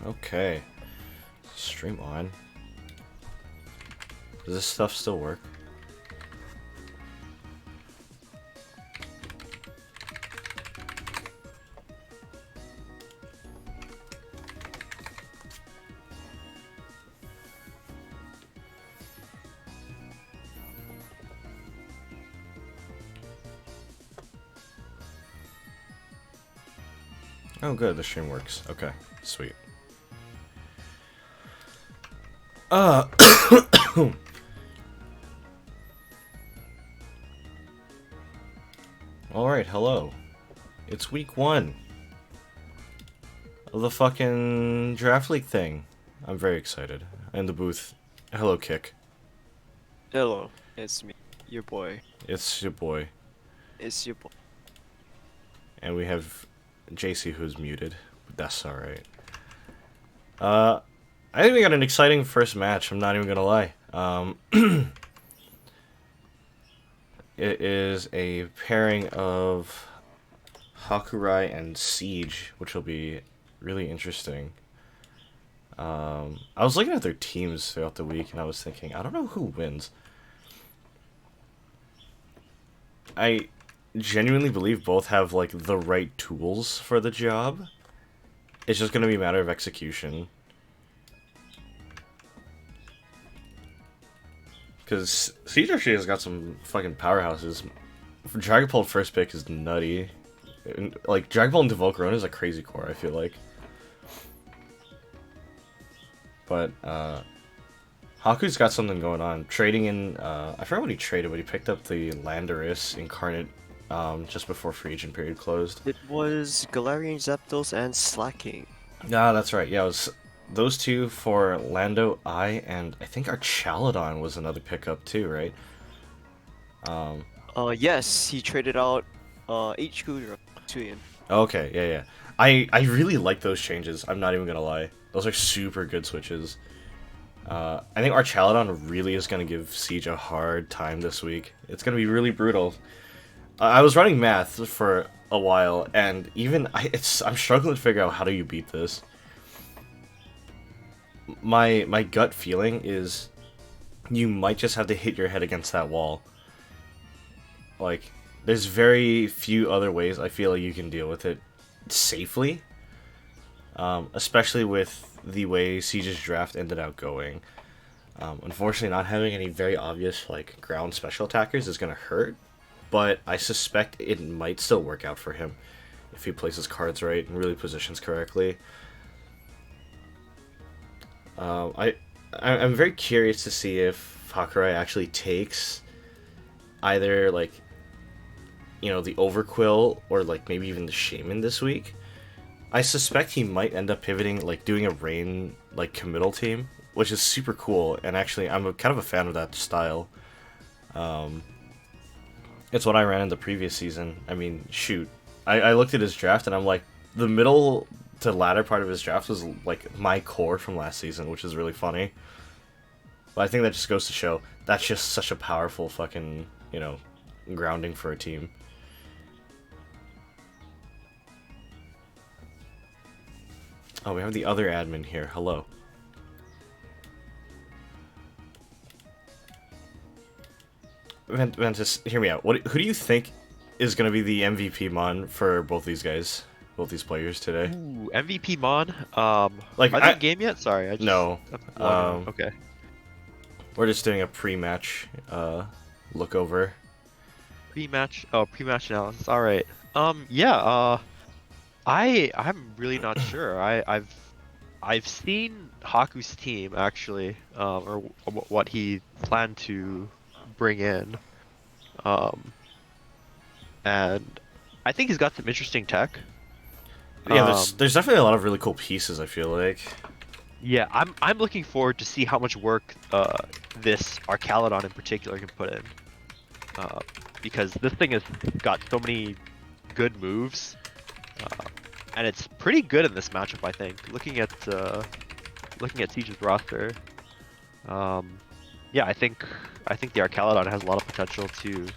Okay. Stream on. Does this stuff still work? Oh good, the stream works. Okay, sweet. Alright, hello. It's week 1 of the fucking draft league thing. I'm very excited. In the booth. Hello, Kick. Hello, it's me, your boy. It's your boy. It's your boy. And we have JC who's muted, but that's alright. I think we got an exciting first match, I'm not even gonna lie. It is a pairing of Hakurai and Siege, which will be really interesting. I was looking at their teams throughout the week, and I was thinking, I don't know who wins. I genuinely believe both have, like, the right tools for the job. It's just gonna be a matter of execution. Because Siege actually has got some fucking powerhouses. Dragapult first pick is nutty. Like, Dragapult into Volcarona is a crazy core, I feel like. But, Haku's got something going on. Trading in, I forgot what he traded, but he picked up the Landorus Incarnate, just before free agent period closed. It was Galarian Zapdos and Slacking. Ah, that's right. Yeah, it was those two for Lando, and I think our Chaladon was another pickup too, right? Yes, he traded out, HQ to him. Okay, yeah. I really like those changes, I'm not even gonna lie. Those are super good switches. I think our Chaladon really is gonna give Siege a hard time this week. It's gonna be really brutal. I was running math for a while, and even I'm struggling to figure out how do you beat this. My gut feeling is you might just have to hit your head against that wall. Like, there's very few other ways I feel like you can deal with it safely. Especially with the way Siege's draft ended out going. Unfortunately, not having any very obvious, like, ground special attackers is going to hurt. But I suspect it might still work out for him if he plays his cards right and really positions correctly. I'm very curious to see if Hakurai actually takes either, like, you know, the Overquill or, like, maybe even the Shaman this week. I suspect he might end up pivoting, like, doing a Rain, like, committal team, which is super cool, and actually I'm kind of a fan of that style. It's what I ran in the previous season. I mean, shoot. I looked at his draft and I'm like, the middle to latter part of his draft was like my core from last season, which is really funny. But I think that just goes to show that's just such a powerful fucking, you know, grounding for a team. Oh, we have the other admin here. Hello. Ventus, hear me out. Who do you think is going to be the MVP mon for both these guys? Both these players today? Ooh, MVP Mon. Like, are they in game yet? Sorry, I just... No. Okay. We're just doing a pre-match look over. Pre-match. Oh, pre-match analysis. All right. Yeah. I'm really not sure. I've seen Haku's team actually, or what he planned to bring in, and I think he's got some interesting tech. Yeah, there's definitely a lot of really cool pieces, I feel like. Yeah, I'm looking forward to see how much work this Arcalodon in particular can put in, because this thing has got so many good moves, and it's pretty good in this matchup. I think looking at Siege's roster, yeah, I think the Arcalodon has a lot of potential to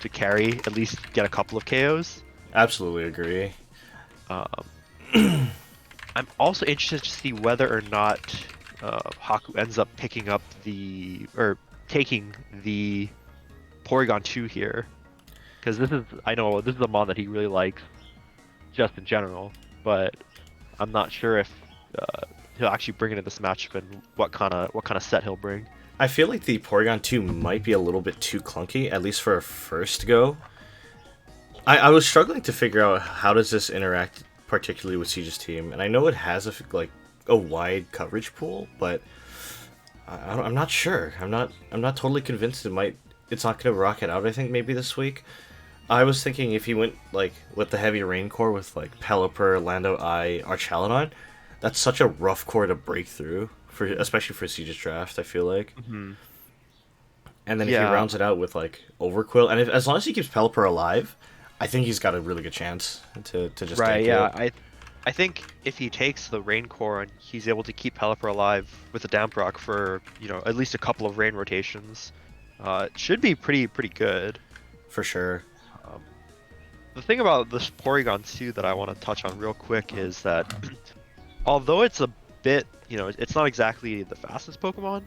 carry, at least get a couple of KOs. Absolutely agree. I'm also interested to see whether or not Haku ends up picking up or taking the Porygon 2 here, because I know this is a mod that he really likes, just in general, but I'm not sure if he'll actually bring it in this matchup and what kind of set he'll bring. I feel like the Porygon 2 might be a little bit too clunky, at least for a first go. I was struggling to figure out how does this interact particularly with Siege's team, and I know it has a wide coverage pool, but I'm not sure. I'm not totally convinced it's not gonna rocket out. I think maybe this week. I was thinking if he went like with the heavy rain core with like Pelipper, Lando Eye, Archaludon, that's such a rough core to break through for especially for Siege's draft. I feel like. Mm-hmm. And then if he rounds it out with like Overquill, and as long as he keeps Pelipper alive, I think he's got a really good chance to just take it. I think if he takes the Rain Core and he's able to keep Pelipper alive with the Damp Rock for at least a couple of rain rotations, it should be pretty good. For sure. The thing about this Porygon 2 that I want to touch on real quick is that although it's a bit, it's not exactly the fastest Pokemon,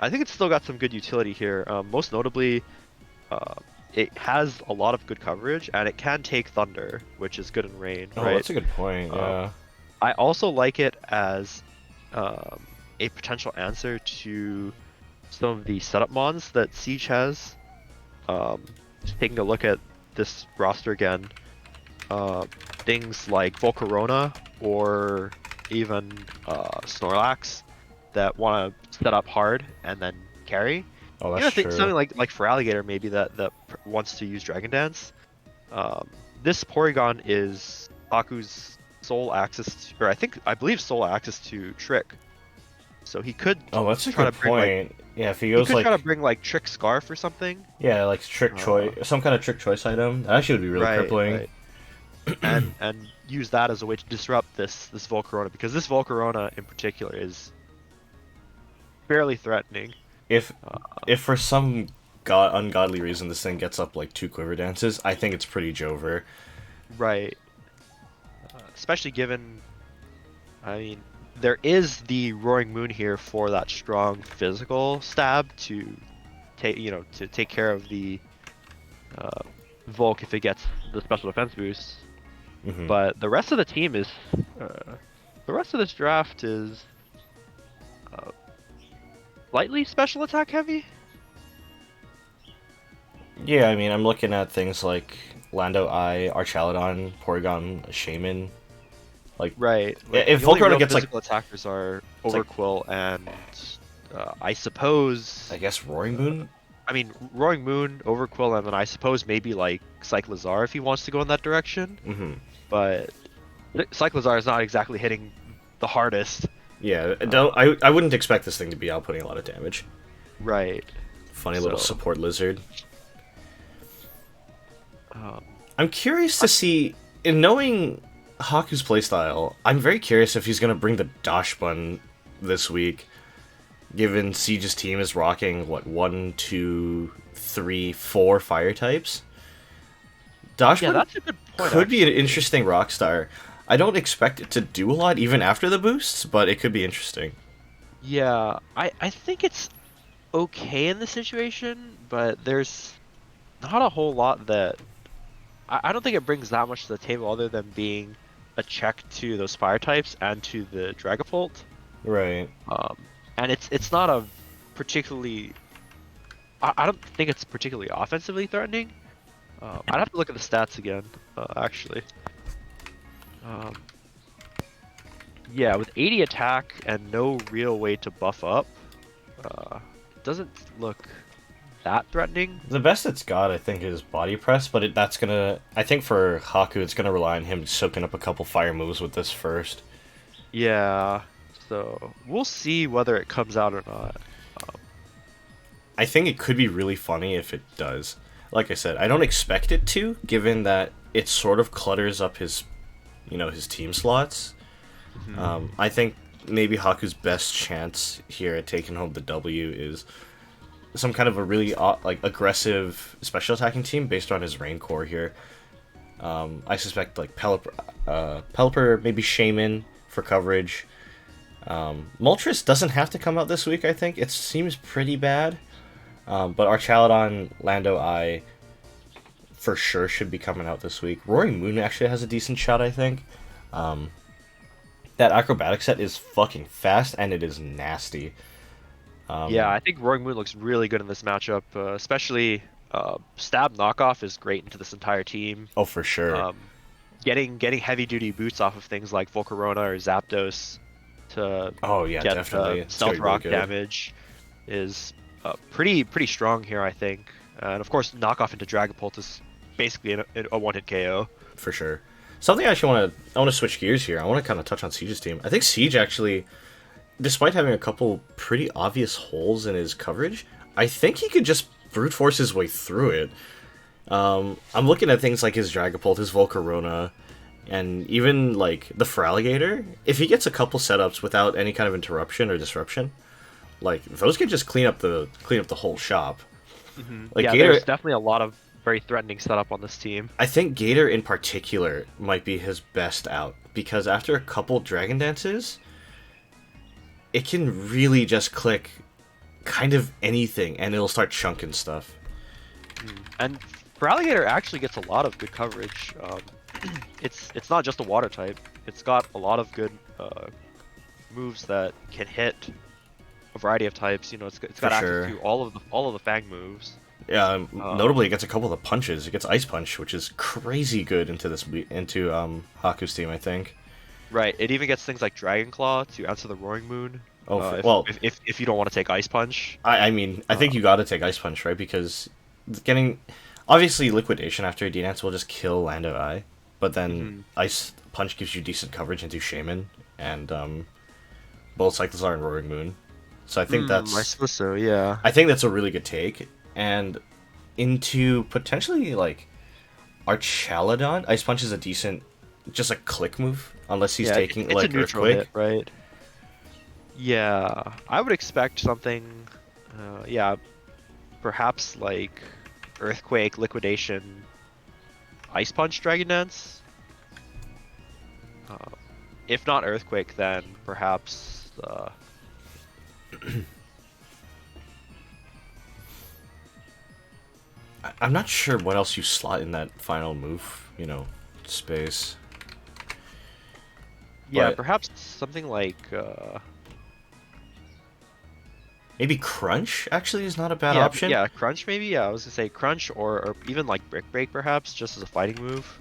I think it's still got some good utility here. Most notably, it has a lot of good coverage, and it can take Thunder, which is good in rain. Oh, right? that's a good point. Yeah. I also like it as a potential answer to some of the setup mons that Siege has. Just taking a look at this roster again, things like Volcarona or even Snorlax that want to set up hard and then carry. Oh, that's true. Something like for Alligator maybe that wants to use Dragon Dance. This Porygon is Aku's sole access, I believe sole access to Trick. So he could. Oh, that's a try good to bring, point. Yeah, if he goes try to bring like Trick Scarf or something. Yeah, like trick choice, some kind of trick choice item. That actually would be really crippling. Right. and use that as a way to disrupt this Volcarona, because this Volcarona in particular is fairly threatening. If for some ungodly reason this thing gets up like 2 Quiver Dances, I think it's pretty Jover. Right. Especially given, I mean, there is the Roaring Moon here for that strong physical stab to take care of the Volk if it gets the special defense boost. Mm-hmm. But the rest of the team is, the rest of this draft is lightly special attack heavy. Yeah, I mean, I'm looking at things like Lando Eye, Archaludon, Porygon, Shaman. Like, right. If the only Volcarona real gets physical attackers are Overquill and I suppose. I guess Roaring Moon. I mean, Roaring Moon, Overquill, and then I suppose maybe like Cyclizar if he wants to go in that direction. Mm-hmm. But Cyclizar is not exactly hitting the hardest. Yeah, I wouldn't expect this thing to be outputting a lot of damage. Right. Funny little support lizard. Um, I'm curious to see, in knowing Haku's playstyle, I'm very curious if he's going to bring the Dash Bun this week, given Siege's team is rocking, 1, 2, 3, 4 fire types. Dash Bun that's a good point, could be an interesting rock star. I don't expect it to do a lot even after the boosts, but it could be interesting. Yeah, I think it's okay in this situation, but there's not a whole lot that... I don't think it brings that much to the table other than being a check to those fire types and to the Dragapult. Right. And it's not a particularly... I don't think it's particularly offensively threatening. I'd have to look at the stats again, actually. Yeah, with 80 attack and no real way to buff up, it doesn't look that threatening. The best it's got, I think, is Body Press, but that's gonna... I think for Haku, it's gonna rely on him soaking up a couple fire moves with this first. Yeah, so we'll see whether it comes out or not. I think it could be really funny if it does. Like I said, I don't expect it to, given that it sort of clutters up his team slots. Mm-hmm. I think maybe Haku's best chance here at taking home the W is some kind of a really aggressive special attacking team based on his rain core here. I suspect like Pelipper, maybe Shaman for coverage. Moltres doesn't have to come out this week, I think. It seems pretty bad. But Archaludon, Lando Eye, for sure should be coming out this week. Roaring Moon actually has a decent shot, I think. That acrobatic set is fucking fast, and it is nasty. Yeah, I think Roaring Moon looks really good in this matchup, especially Stab Knockoff is great into this entire team. Oh, for sure. Getting heavy duty boots off of things like Volcarona or Zapdos to Oh yeah, get definitely. stealth rock damage is pretty strong here, I think. And of course, knockoff into Dragapult is basically a one-hit KO. For sure. Something I want to switch gears here. I want to kind of touch on Siege's team. I think Siege actually, despite having a couple pretty obvious holes in his coverage, I think he could just brute force his way through it. I'm looking at things like his Dragapult, his Volcarona, and even like the Feraligatr. If he gets a couple setups without any kind of interruption or disruption, like those could just clean up the whole shop. Like Yeah, Gator, there's definitely a lot of very threatening setup on this team. I think Gator in particular might be his best out because after a couple Dragon Dances, it can really just click kind of anything and it'll start chunking stuff. And Feraligatr actually gets a lot of good coverage. It's not just a water type. It's got a lot of good moves that can hit a variety of types. You know, it's got For access sure. to all of the Fang moves. Yeah, notably it gets a couple of the punches. It gets Ice Punch, which is crazy good into Haku's team, I think. Right. It even gets things like Dragon Claw to answer the Roaring Moon. Oh, If you don't want to take Ice Punch. I mean, I think you got to take Ice Punch, right? Because getting obviously Liquidation after a D-Dance will just kill Lando Eye, but then Ice Punch gives you decent coverage into Shaman and both Cyclizar and Roaring Moon. So I think I suppose so. Yeah. I think that's a really good take. And into potentially like Archaludon, Ice Punch is a decent, just a click move, unless he's taking it's like a neutral Earthquake. hit, right? Yeah, I would expect something. Perhaps like Earthquake, Liquidation, Ice Punch, Dragon Dance. If not Earthquake, then perhaps. I'm not sure what else you slot in that final move, space. Yeah, But perhaps something like. maybe Crunch actually is not a bad yeah, option. Yeah, Crunch maybe. Yeah, I was gonna say Crunch or even like Brick Break perhaps, just as a fighting move.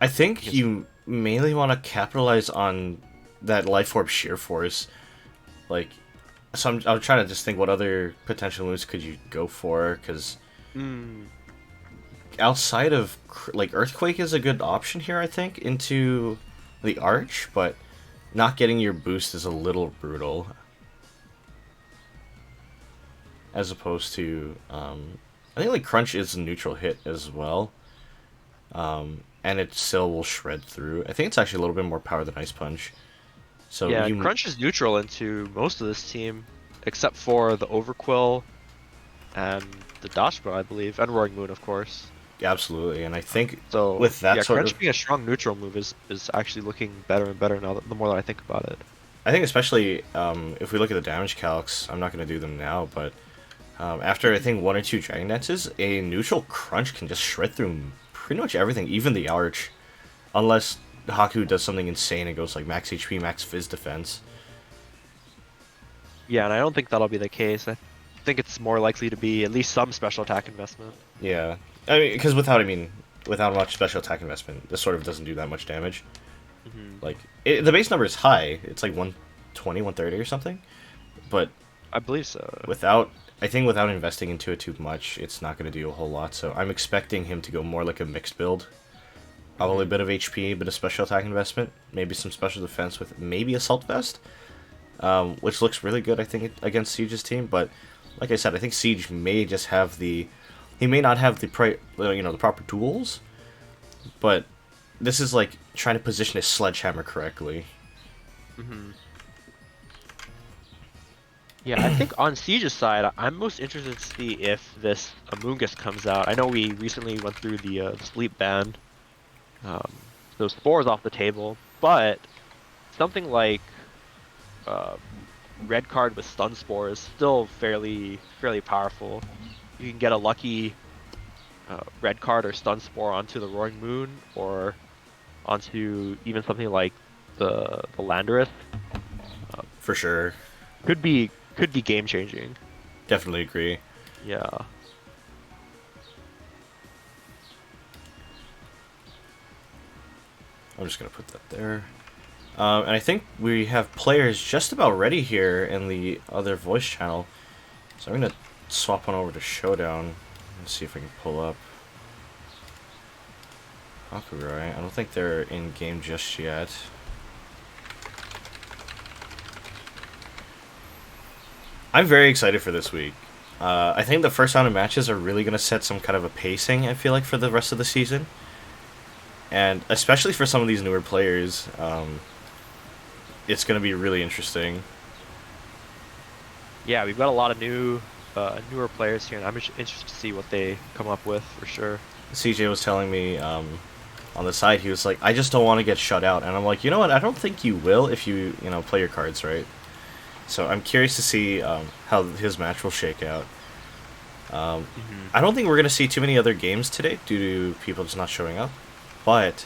I think you mainly want to capitalize on that Life Orb Sheer Force. Like, so I'm trying to just think what other potential moves could you go for, because outside of like Earthquake is a good option here, I think, into the Arch, but not getting your boost is a little brutal. As opposed to, I think like Crunch is a neutral hit as well, and it still will shred through. I think it's actually a little bit more power than Ice Punch. So yeah, Crunch is neutral into most of this team, except for the Overquill and the Dashba, I believe, and Roaring Moon, of course. Yeah, absolutely, and I think So with that sort Crunch of, being a strong neutral move is actually looking better and better now. The more that I think about it. I think especially if we look at the damage calcs, I'm not going to do them now, but after I think 1 or 2 Dragon Dances, a neutral Crunch can just shred through pretty much everything, even the Arch, unless Haku does something insane and goes like max HP, max Fizz defense. Yeah, and I don't think that'll be the case. I think it's more likely to be at least some special attack investment. Yeah, I mean, because without much special attack investment, this sort of doesn't do that much damage. Like, the base number is high. It's like 120, 130 or something. But I believe so. without investing into it too much, it's not going to do a whole lot. So I'm expecting him to go more like a mixed build. Probably a bit of HP, a bit of special attack investment, maybe some special defense with maybe Assault Vest, which looks really good, I think, against Siege's team. But like I said, I think Siege may just have he may not have the proper tools, but this is like trying to position his Sledgehammer correctly. Yeah, I think on Siege's side, I'm most interested to see if this Amoonguss comes out. I know we recently went through the sleep ban, so Spore's off the table, but something like uh, red card with stun spore is still fairly powerful. You can get a lucky red card or stun spore onto the Roaring Moon or onto even something like the Landorus. For sure. Could be game changing. Definitely agree. Yeah. I'm just going to put that there. And I think we have players just about ready here in the other voice channel. So I'm going to swap one over to Showdown and see if I can pull up Hakurai. I don't think they're in game just yet. I'm very excited for this week. I think the first round of matches are really going to set some kind of a pacing, I feel like, for the rest of the season. And especially for some of these newer players, it's going to be really interesting. Yeah, we've got a lot of newer players here, and I'm interested to see what they come up with for sure. CJ was telling me on the side, he was like, I just don't want to get shut out. And I'm like, you know what? I don't think you will if you play your cards right. So I'm curious to see how his match will shake out. I don't think we're going to see too many other games today due to people just not showing up. But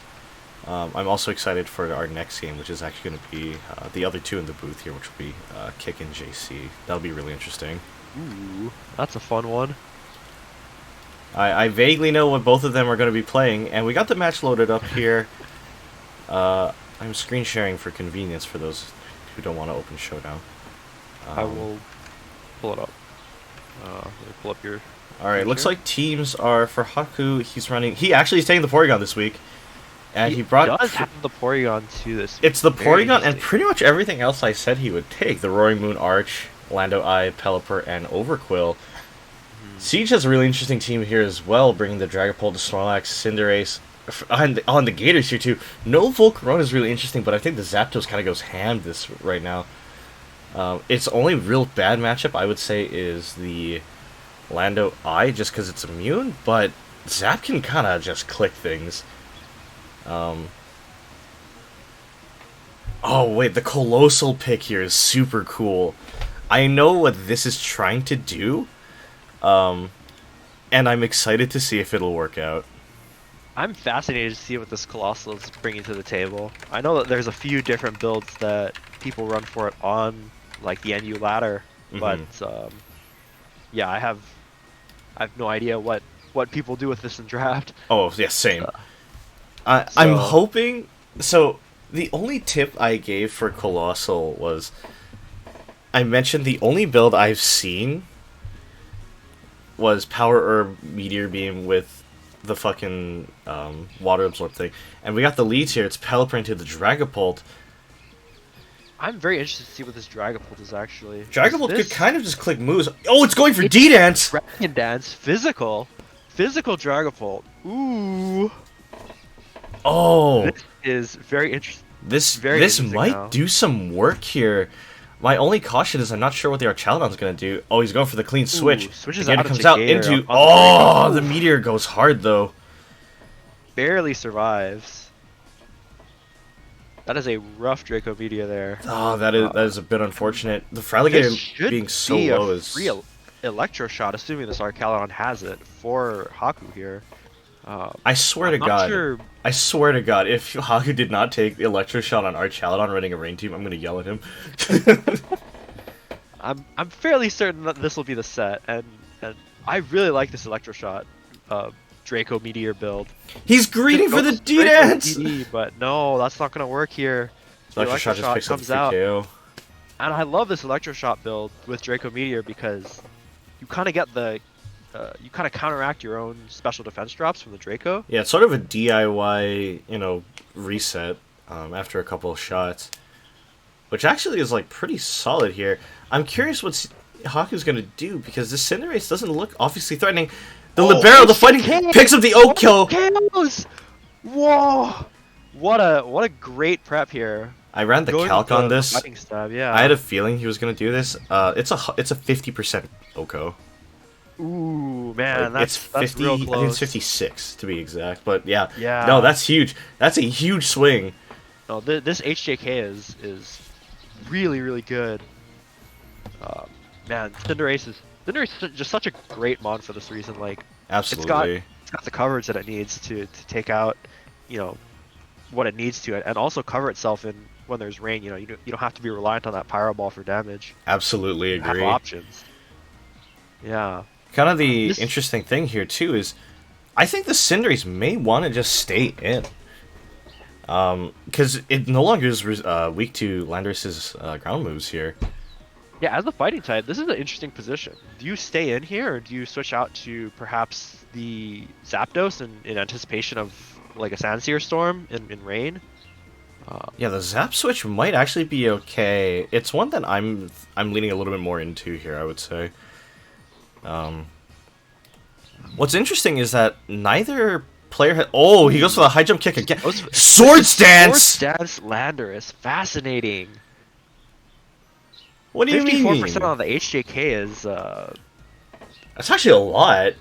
I'm also excited for our next game, which is actually going to be the other two in the booth here, which will be Kick and JC. That'll be really interesting. Ooh, that's a fun one. I vaguely know what both of them are going to be playing, and we got the match loaded up here. I'm screen sharing for convenience for those who don't want to open Showdown. I will pull it up. Let me pull up your... Alright, looks like teams are for Haku. He actually is taking the Porygon this week. And he brought... does have the Porygon too this week. It's the Porygon and pretty much everything else I said he would take. The Roaring Moon Arch, Lando Eye, Pelipper, and Overquill. Siege has a really interesting team here as well, bringing the Dragapult, the Snorlax, Cinderace, on the Gators here too. No Volcarona is really interesting, but I think the Zapdos kind of goes ham this right now. Its only real bad matchup, I would say, is the Lando Eye, just because it's immune, but Zap can kind of just click things. Oh wait, the Colossal pick here is super cool. I know what this is trying to do, and I'm excited to see if it'll work out. I'm fascinated to see what this Colossal is bringing to the table. I know that there's a few different builds that people run for it on, like the NU ladder, but yeah, I have no idea what people do with this in draft. Oh yeah, same. I'm hoping. So the only tip I gave for Colossal was I mentioned the only build I've seen was Power Herb Meteor Beam with the fucking Water Absorb thing, and we got the leads here. It's Pelipper into the Dragapult. I'm very interested to see what this Dragapult is actually. Dragapult could kind of just click moves. Oh, it's going for D-Dance! Dragon Dance, physical Dragapult. Ooh. Oh. This is very interesting. This might do some work here. My only caution is I'm not sure what the Archaludon's going to do. Oh, he's going for the clean switch. Switches Again, out it comes into out Gator into... on Oh, the Meteor goes hard, though. Barely survives. That is a rough Draco Meteor there. Oh, that is a bit unfortunate. The Fraligator being so low is... Free Electro Shot, assuming this Archaludon has it, for Haku here. I swear to God, I swear to God, if Haku did not take the Electro Shot on Archaludon running a rain team, I'm gonna yell at him. I'm fairly certain that this will be the set, and I really like this Electro Shot Draco Meteor build. He's greeting for the D-Dance! But no, that's not gonna work here. Electro Shot just picks up the KO. And I love this Electro Shot build with Draco Meteor because you kind of get the you kind of counteract your own special defense drops from the Draco. Yeah, it's sort of a DIY, reset after a couple of shots, which actually is like pretty solid here. I'm curious what Haku's gonna do because this Cinderace doesn't look obviously threatening. The Libero, the fighting picks up the Oak Kill. Whoa! What a great prep here. I ran the calc on this. Stab, yeah. I had a feeling he was gonna do this. It's a 50% Oko. Ooh, man, it's 50, that's real close. I think it's 56 to be exact, but yeah. Yeah. No, that's huge. That's a huge swing. No, this HJK is really really good. Man, Cinderace is just such a great mon for this reason. Like, Absolutely. it's got the coverage that it needs to take out, you know, what it needs to, and also cover itself in when there's rain. You know, you don't have to be reliant on that Pyro Ball for damage. Absolutely You have agree. options. Yeah. Kind of the This- interesting thing here too is, I think the Cinderace may want to just stay in. Because it no longer is weak to Landorus's ground moves here. Yeah, as a fighting type, this is an interesting position. Do you stay in here, or do you switch out to perhaps the Zapdos in anticipation of like a Sandsear Storm in rain? Yeah, the Zap Switch might actually be okay. It's one that I'm leaning a little bit more into here, I would say. What's interesting is that neither player oh, he goes for the high jump kick again. Sword Stance! Sword Stance Landorus, fascinating. What do you 54% mean? on the HJK is That's actually a lot.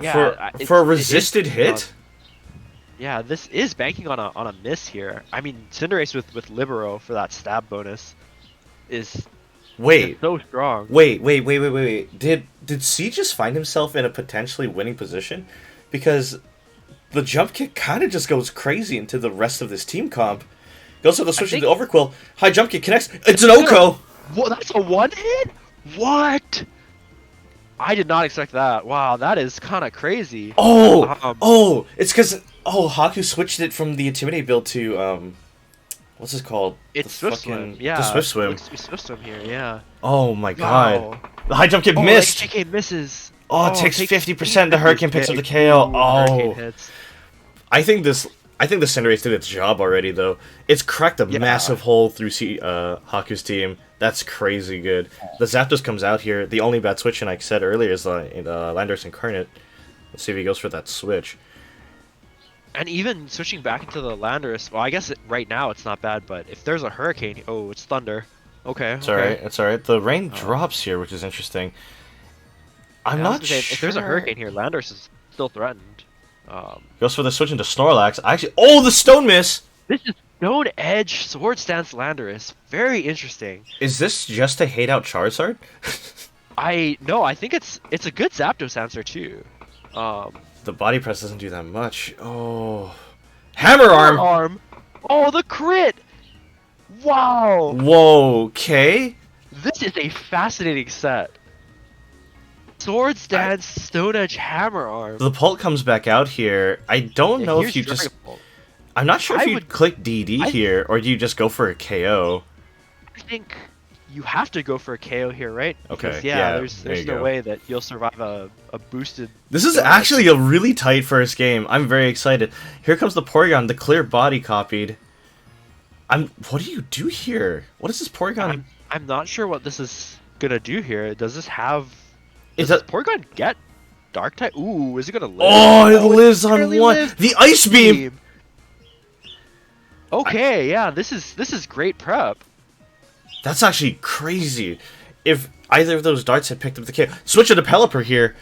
yeah, For a resisted hit? yeah, this is banking on a miss here. I mean, Cinderace with Libero for that stab bonus is Wait. so strong. Wait. Did C just find himself in a potentially winning position? Because the jump kick kind of just goes crazy into the rest of this team comp. Goes to the switch to the overquill. High jump kick connects. It's an Oko! What? That's a one hit? What? I did not expect that. Wow, that is kind of crazy. Oh! It's because Haku switched it from the Intimidate build to what's it called? It's Swift Swim. Yeah, the Swift Swim. Looks to be Swift Swim here. Yeah. Oh my god! Wow. The high jump kick Oh, missed. HJK misses. Oh, it takes 50%. The Hurricane picks up the KO. Hurricane Oh, hits. I think the Cinderace did its job already, though. It's cracked a massive hole through Haku's team. That's crazy good. The Zapdos comes out here. The only bad switch, and like I said earlier, is Landorus Incarnate. Let's see if he goes for that switch. And even switching back into the Landorus, well, I guess right now it's not bad, but if there's a Hurricane, oh, it's Thunder. Okay. It's alright. It's alright. The rain drops here, which is interesting. I'm not sure. If there's a Hurricane here, Landorus is still threatened. Goes for the switch into Snorlax. The Stone Miss! This is Stone Edge Sword Stance Landorus. Very interesting. Is this just to hate out Charizard? No, I think it's a good Zapdos answer too. The body press doesn't do that much. Oh. Hammer Arm! Oh, the crit! Wow! Whoa, okay. This is a fascinating set. Sword Stance, Stone Edge, Hammer Arm. The Pult comes back out here. I don't know if you Here's just... Dragon Ball. I'm not sure if you would- click DD here, or do you just go for a KO? I think you have to go for a KO here, right? Okay, Because, yeah, there's there you no go. way that you'll survive a boosted... This is Stone Edge. actually a really tight first game. I'm very excited. Here comes the Porygon, the clear body copied. What do you do here? What is this Porygon? I'm not sure what this is gonna do here. Does this have... Is Does that... Porygon get Dark type? Ooh, is it gonna live? Oh, it lives on barely one. lived. The Ice Beam. Okay, yeah, this is great prep. That's actually crazy. If either of those darts had picked up the KO. Switch to Pelipper here.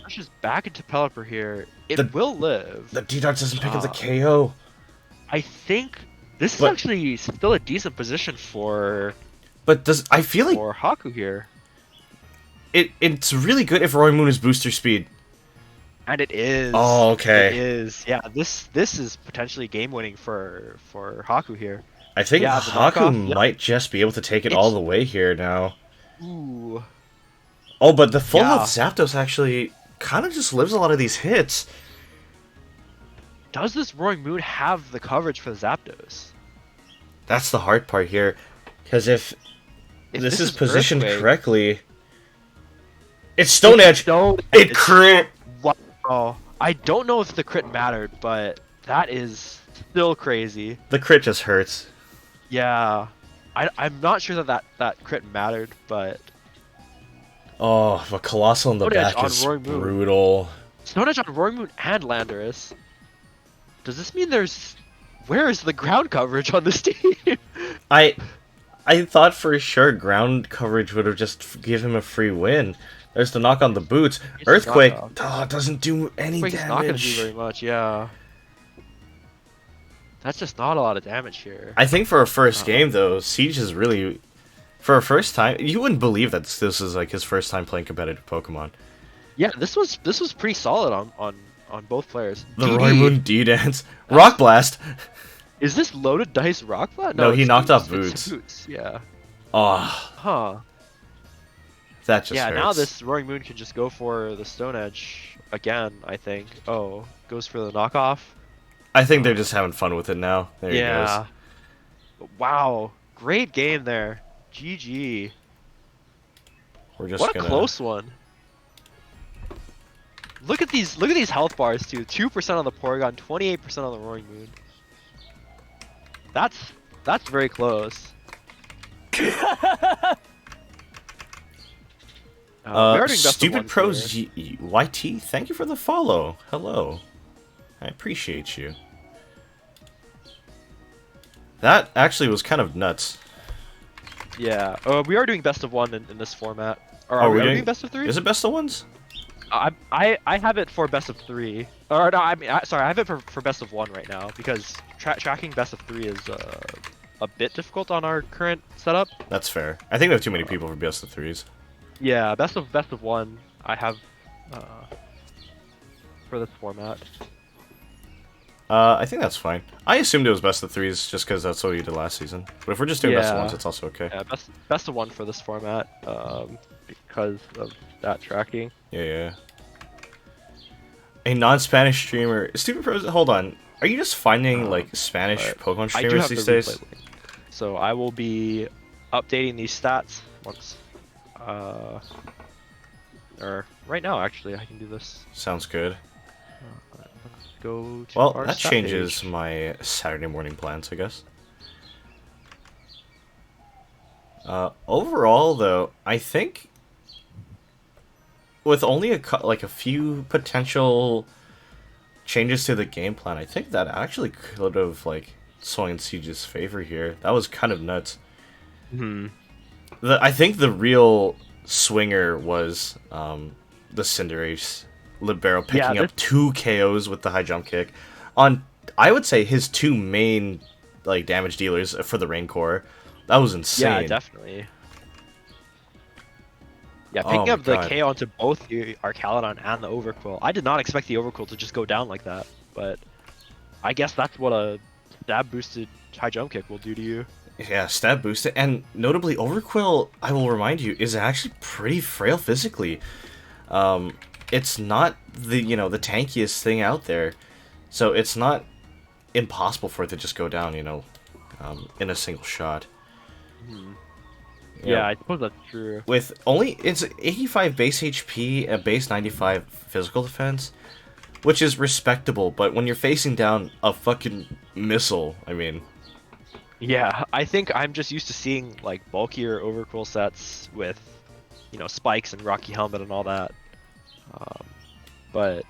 Pushes back into Pelipper here. It The- will live. The D-Darts doesn't pick up the Ah. KO. I think this is But- actually still a decent position for But I feel like Haku here. it's really good if Roy Moon is booster speed. And it is. Oh, okay. It is. Yeah, this is potentially game winning for Haku here. I think Yeah, the Haku knockoff, yep. might just be able to take it all the way here now. Ooh. Oh, but the full Yeah. health Zapdos actually kind of just lives a lot of these hits. Does this Roaring Moon have the coverage for the Zapdos? That's the hard part here. Because if this is positioned Earthquake- correctly... It's Stone Edge! Stone It Edge. crit! Wow. I don't know if the crit mattered, but that is still crazy. The crit just hurts. Yeah. I'm not sure that crit mattered, but Oh, but Colossal in the Stone Edge back on is Roaring Moon. brutal. Stone Edge on Roaring Moon and Landorus. Does this mean where is the ground coverage on this team? I thought for sure ground coverage would have just give him a free win. There's the knock on the boots. It's a Earthquake knockoff. doesn't do any Earthquake's not gonna do damage. very much, yeah. That's just not a lot of damage here. I think for a first game though, Siege is really, for a first time, you wouldn't believe that this is like his first time playing competitive Pokemon. Yeah, this was pretty solid on both players. The DD, Roy Moon D-Dance. Rock Blast! Is this loaded dice rock blast? No, he it's knocked off It's Boots. Boots, yeah. Oh, Huh. that just Yeah, hurts. now this Roaring Moon can just go for the Stone Edge again, I think. Oh, goes for the knockoff. I think they're just having fun with it now. There he Yeah. goes. Wow. Great game there. GG. We're just What a gonna... close one. Look at these health bars too. 2% on the Porygon, 28% on the Roaring Moon. That's very close. We are doing best of Stupid ones Pros here. YT, thank you for the follow. Hello. I appreciate you. That actually was kind of nuts. Yeah. We are doing best of one in this format. Or Oh, are we we're doing doing- best of three? Is it best of ones? I have it for best of three. Or no, sorry, I have it for best of one right now because tracking best of three is a bit difficult on our current setup. That's fair. I think we have too many people for best of threes. Yeah, best of one I have for this format. I think that's fine. I assumed it was best of threes just because that's what we did last season. But if we're just doing best of Yeah. ones, it's also okay. Yeah, best of one for this format because of that tracking. Yeah. A non-Spanish streamer. Stupid Pros, hold on. Are you just finding like Spanish but Pokemon I do streamers have these the days? replay link. So I will be updating these stats once or right now actually I can do this. Sounds good. Let's go to Well, our that stat changes page. my Saturday morning plans, I guess. Overall, though, I think with only a few potential changes to the game plan, I think that actually could have like swung in Siege's favor here. That was kind of nuts. Hmm. I think the real swinger was the Cinderace Libero picking up 2 KOs with the high jump kick on, I would say, his 2 main like damage dealers for the Rain Core. That was insane. Yeah, definitely. Yeah, picking Oh up my the God. KO onto both the Arcaludon and the Overquill. I did not expect the Overquill to just go down like that, but I guess that's what a stab boosted high jump kick will do to you. Yeah, stab boosted, and notably Overquill, I will remind you, is actually pretty frail physically. It's not the the tankiest thing out there, so it's not impossible for it to just go down, in a single shot. Yeah, I suppose that's true. With it's 85 base HP and base 95 physical defense, which is respectable, but when you're facing down a fucking missile, I mean, Yeah, I think I'm just used to seeing like bulkier Overquill sets with, spikes and Rocky Helmet and all that. But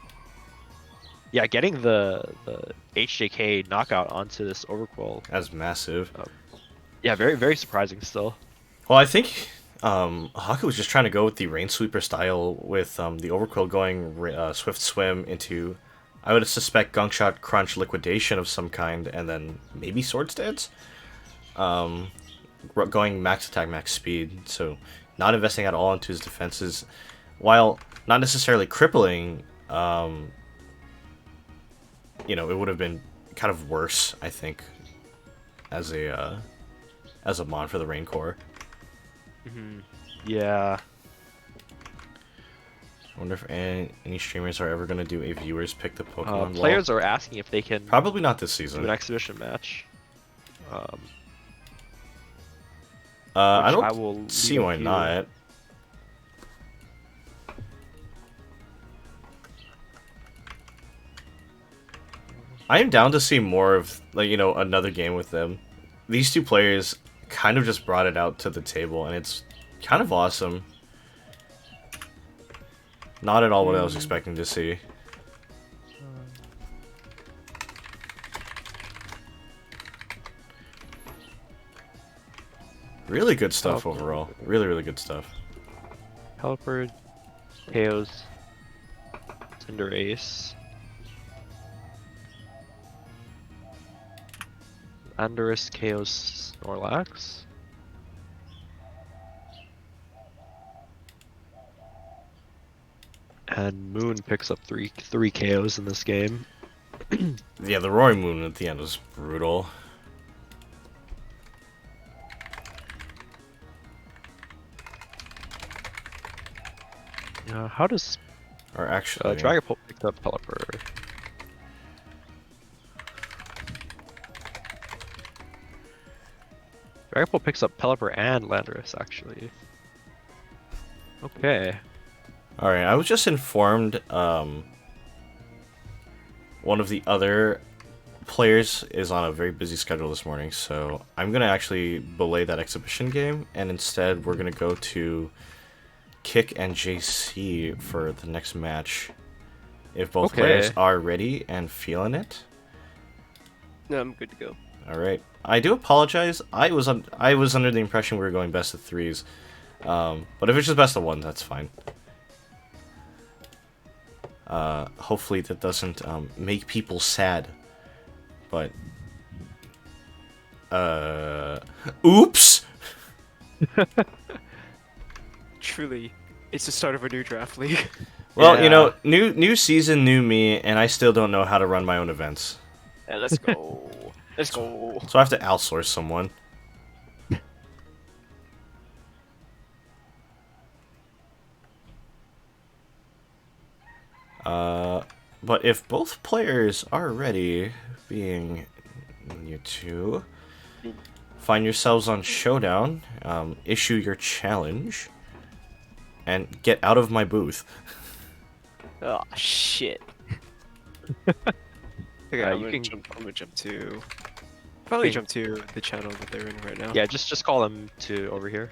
yeah, getting the HJK knockout onto this Overquill, that's massive. yeah, very very surprising still. Well, I think Haku was just trying to go with the Rain Sweeper style with the Overquill going Swift Swim into, I would suspect, Gunk Shot, Crunch, Liquidation of some kind, and then maybe Sword Stance? Going max attack, max speed, so not investing at all into his defenses, while not necessarily crippling, it would have been kind of worse, I think, as a mon for the Rain Core. Yeah. I wonder if any streamers are ever going to do a viewers pick the Pokemon wall. Players are asking if they can Probably not this do season. an exhibition match. I which don't I will see leave why you. not. I am down to see more of, another game with them. These two players kind of just brought it out to the table, and it's kind of awesome. Not at all what I was expecting to see. Really good stuff overall. Really, really good stuff. Helper, Chaos, Cinderace. Andorus KOs Snorlax. And Moon picks up three KOs in this game. Yeah, the Roaring Moon at the end was brutal. How does Or actually, Dragapult pick up Pelipper? Dragapult picks up Pelipper and Landorus, actually. Okay. alright, I was just informed, one of the other players is on a very busy schedule this morning, so I'm gonna actually belay that exhibition game, and instead we're gonna go to Kick and JC for the next match. If both Okay. players are ready and feeling it. No, I'm good to go. Alright. I do apologize. I was under the impression we were going best of threes. But if it's just best of one, that's fine. Hopefully that doesn't make people sad. But oops. Truly, it's the start of a new draft league. Well, Yeah. you know, new season, new me, and I still don't know how to run my own events. Yeah, let's go. Let's go. So I have to outsource someone. But if both players are ready, being you two, find yourselves on Showdown, issue your challenge, and get out of my booth. Oh shit. Okay, You I'm gonna jump to. Probably jump to the channel that they're in right now. Yeah, just call them to over here.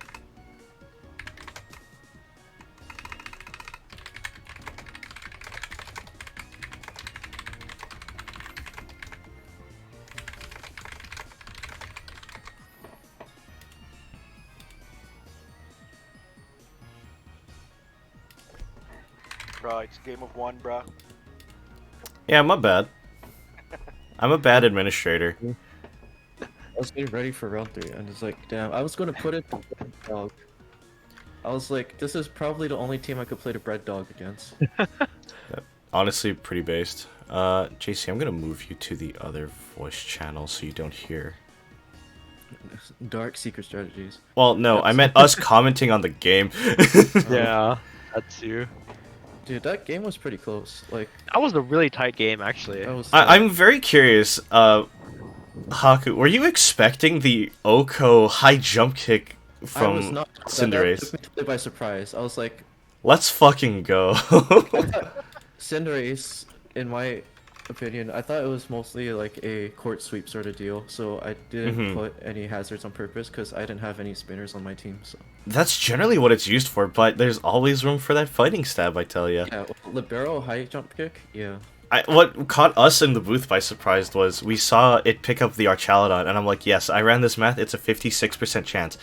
Bro, it's game of one, bro. Yeah, my bad. I'm a bad administrator. I was getting ready for round 3, and it's like, damn, I was gonna put it dog. I was like, this is probably the only team I could play the bread dog against. Honestly, pretty based. JC, I'm gonna move you to the other voice channel so you don't hear. Dark secret strategies. Well, no, I meant us commenting on the game. Yeah, that's you. Dude, that game was pretty close. Like, That was a really tight game, actually. that was. I'm very curious, Haku, were you expecting the Oko high jump kick I was from not. That Cinderace? took me totally by surprise. I was like, Let's fucking go. Cinderace, in my opinion, I thought it was mostly like a court sweep sort of deal, so I didn't Mhm. put any hazards on purpose because I didn't have any spinners on my team. So That's generally what it's used for, but there's always room for that fighting stab, I tell ya. yeah, libero high jump kick, yeah. What caught us in the booth by surprise was we saw it pick up the Archaludon, and I'm like, yes, I ran this math, it's a 56% chance.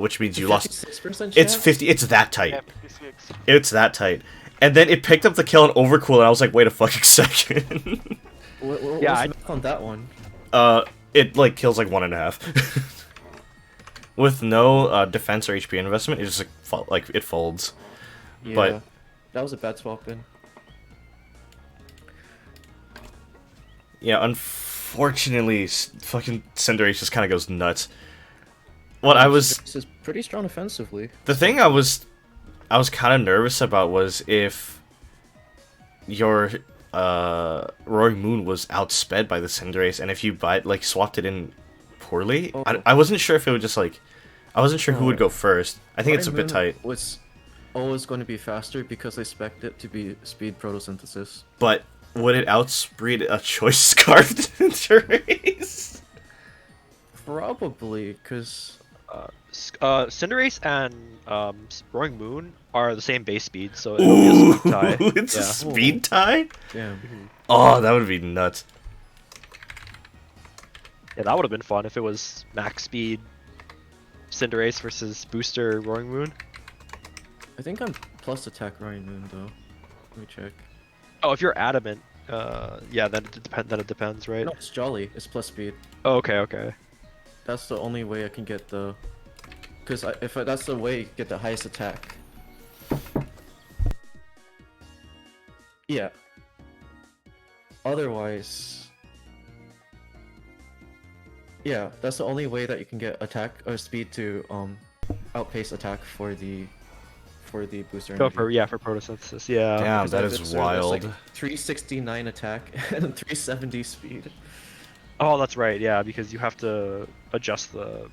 Which means you lost. 56% It's chance? 50, it's that tight. Yeah, 56. It's that tight. And then it picked up the kill and overcool, and I was like, wait a fucking second. What Yeah, was I- the math on that one? It like kills like 1.5. With no defense or HP investment, it just like it folds. Yeah, But- that was a bad swap in. Yeah, unfortunately, fucking Cinderace just kind of goes nuts. What I was This is pretty strong offensively. the thing I was kind of nervous about was if your Roaring Moon was outsped by the Cinderace, and if you swapped it in poorly, Oh. I wasn't sure if it would just like, I wasn't sure who would go first. I think it's a bit Ryan Moon tight, was always going to be faster because I expect it to be speed photosynthesis. but would it outspeed a Choice Scarf Cinderace? Probably, because Cinderace and Roaring Moon are the same base speed, so it'll be a speed tie. Ooh, it's a Yeah. speed tie? damn. Oh, that would be nuts. Yeah, that would have been fun if it was max speed Cinderace versus booster Roaring Moon. I think I'm plus attack Ryan Moon though. Let me check. Oh, if you're adamant, Yeah, then it depends, right? No, it's Jolly. It's plus speed. Oh, okay. That's the only way I can get the. Because that's the way you get the highest attack. Yeah. Otherwise. Yeah, that's the only way that you can get attack or speed to outpace attack for the booster Oh, energy. for photosynthesis, yeah. Damn, Because that my is Viscer, that's like wild. 369 attack and 370 speed. Oh, that's right, yeah, because you have to adjust the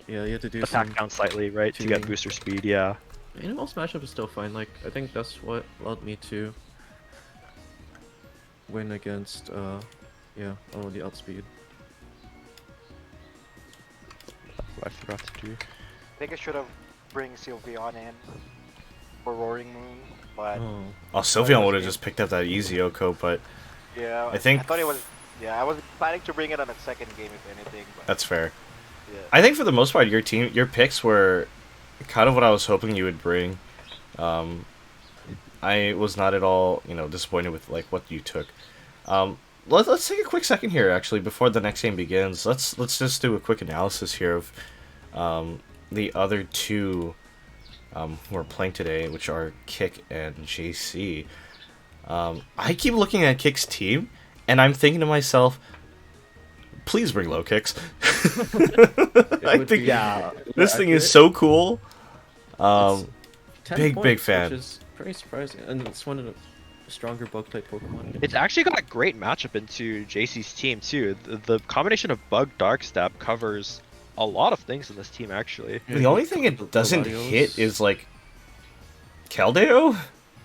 Yeah, you have to do attack some. down slightly, right, to get tuning. booster speed, yeah. In most matchup is still fine. Like I think that's what allowed me to win against yeah, the outspeed. What I forgot to do. I think I should have bring Sylveon in for Roaring Moon, but Oh. Oh, Sylveon would have just picked up that easy Oko, but yeah, I think- thought it was. Yeah, I was planning to bring it on a second game if anything. But that's fair. yeah. I think for the most part, your picks were kind of what I was hoping you would bring. I was not at all, disappointed with like what you took. Let's take a quick second here, actually, before the next game begins. Let's just do a quick analysis here of the other two who are playing today, which are Kick and JC. I keep looking at Kick's team, and I'm thinking to myself, please bring low kicks. I think this thing is so cool. 10 big points, fan. Which is pretty surprising, and it's one of the stronger bug type Pokemon. It's actually got a great matchup into JC's team, too. The combination of Bug Dark Stab covers a lot of things in this team, actually. The only thing it doesn't Gladios. hit is like Keldeo.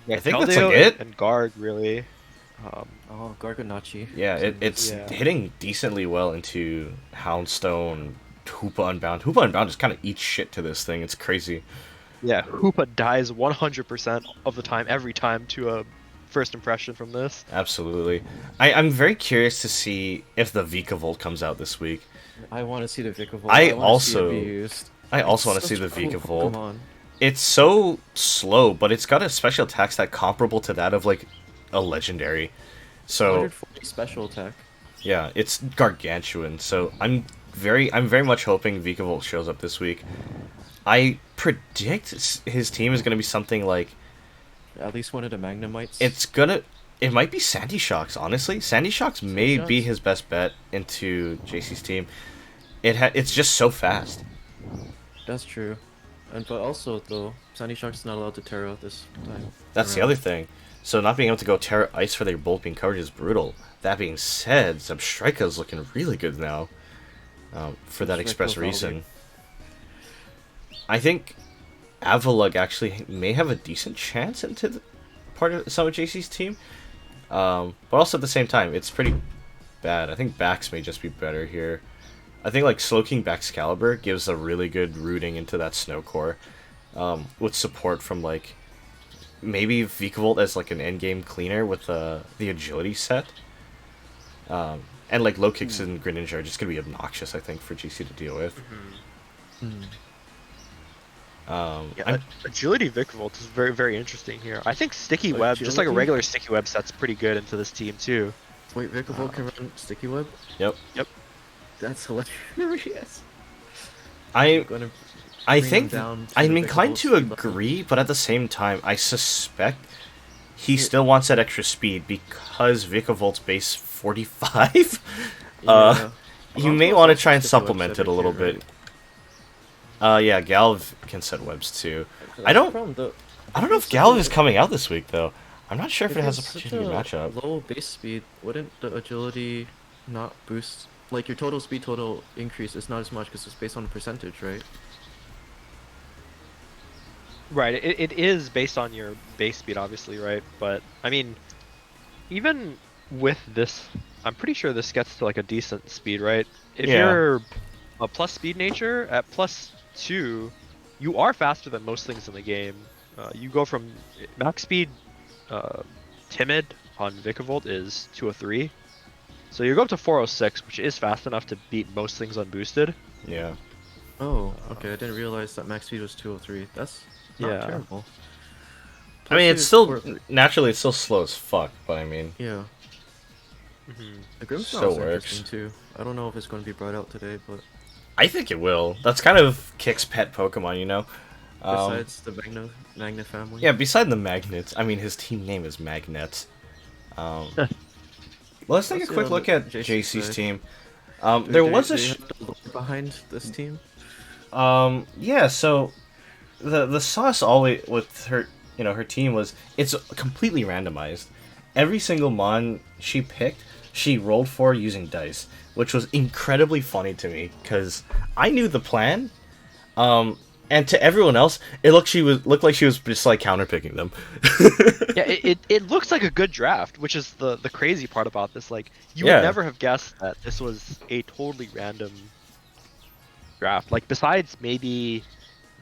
Yeah, I think that's Keldeo like it. and Guard, really. Oh, Garganachi. Yeah, it's Yeah. hitting decently well into Houndstone, Hoopa Unbound. Hoopa Unbound just kind of eats shit to this thing. It's crazy. Yeah, Hoopa dies 100% of the time, every time, to a first impression from this. Absolutely. I'm very curious to see if the Vikavolt comes out this week. I want to see the Vikavolt. I wanna see it also- be used. I also want It's to see the such a cool Vikavolt. Pokemon. It's so slow, but it's got a special attack stat comparable to that of like a legendary. So 140 special attack. yeah, it's gargantuan. So I'm very much hoping Vikavolt shows up this week. I predict his team is going to be something like At least one of the Magnemites. it might be Sandy Shocks, honestly. Sandy Shocks may be Shocks? his best bet into JC's team. It's just so fast. That's true. But also though, Sandy Shark's not allowed to Terra this time. That's the around. other thing. So not being able to go Terra Ice for their bolt being covered is brutal. That being said, Substrika's looking really good now. For that express Substrika's reason. I think Avalug actually may have a decent chance into the part of some of JC's team. But also at the same time, it's pretty bad. I think Bax may just be better here. I think like Slowking Baxcalibur gives a really good rooting into that Snow Core. With support from like maybe Vikavolt as like an endgame cleaner with the agility set. And like low kicks and Greninja are just gonna be obnoxious, I think, for GC to deal with. Yeah, I'm- Agility Vikavolt is very, very interesting here. I think Sticky Web, just like a Agility? regular Sticky Web, set's pretty good into this team, too. Wait, Vikavolt can run Sticky Web? Yep. That's hilarious. I Gonna I bring think him down to I'm the inclined Vikavolt to speed level. agree, but at the same time, I suspect he still wants that extra speed because Vikavolt's base 45. Yeah. You Well, may also want to it's try and Sticky Web supplement set it a little here, bit. Yeah, Galv can set webs too. That's I the don't problem, though. I don't know if It's such Galv a- is coming out this week though. I'm not sure if it has a it's such particular matchup. Low base speed, wouldn't the agility not boost? Like your total speed total increase is not as much because it's based on percentage, right? Right, it is based on your base speed, obviously, right? But, I mean, even with this, I'm pretty sure this gets to like a decent speed, right? If Yeah. you're a plus speed nature, at +2, you are faster than most things in the game. You go from max speed, timid on Vikavolt is 203. So you go up to 406, which is fast enough to beat most things unboosted. Yeah. Oh, okay. I didn't realize that max speed was 203. That's not Yeah. terrible. I mean, it's Plus, still naturally it's still slow as fuck, but I mean, yeah. Mhm. The Grim Still Snarl's works. interesting too. I don't know if it's going to be brought out today, but I think it will. That's kind of Kick's pet Pokemon, you know. besides the Magna family. Yeah, beside the Magnets, I mean, his team name is Magnets. Well, let's take a Let's see quick how look the at JC's JC's play. team. Do There they- was do a you have the lore behind this team. yeah. So the sauce always with her, her team was it's completely randomized. Every single mon she picked, she rolled for using dice, which was incredibly funny to me because I knew the plan. And to everyone else, it looked like she was just like counterpicking them. Yeah, it looks like a good draft, which is the crazy part about this. Like, you Yeah. would never have guessed that this was a totally random draft. Like, besides maybe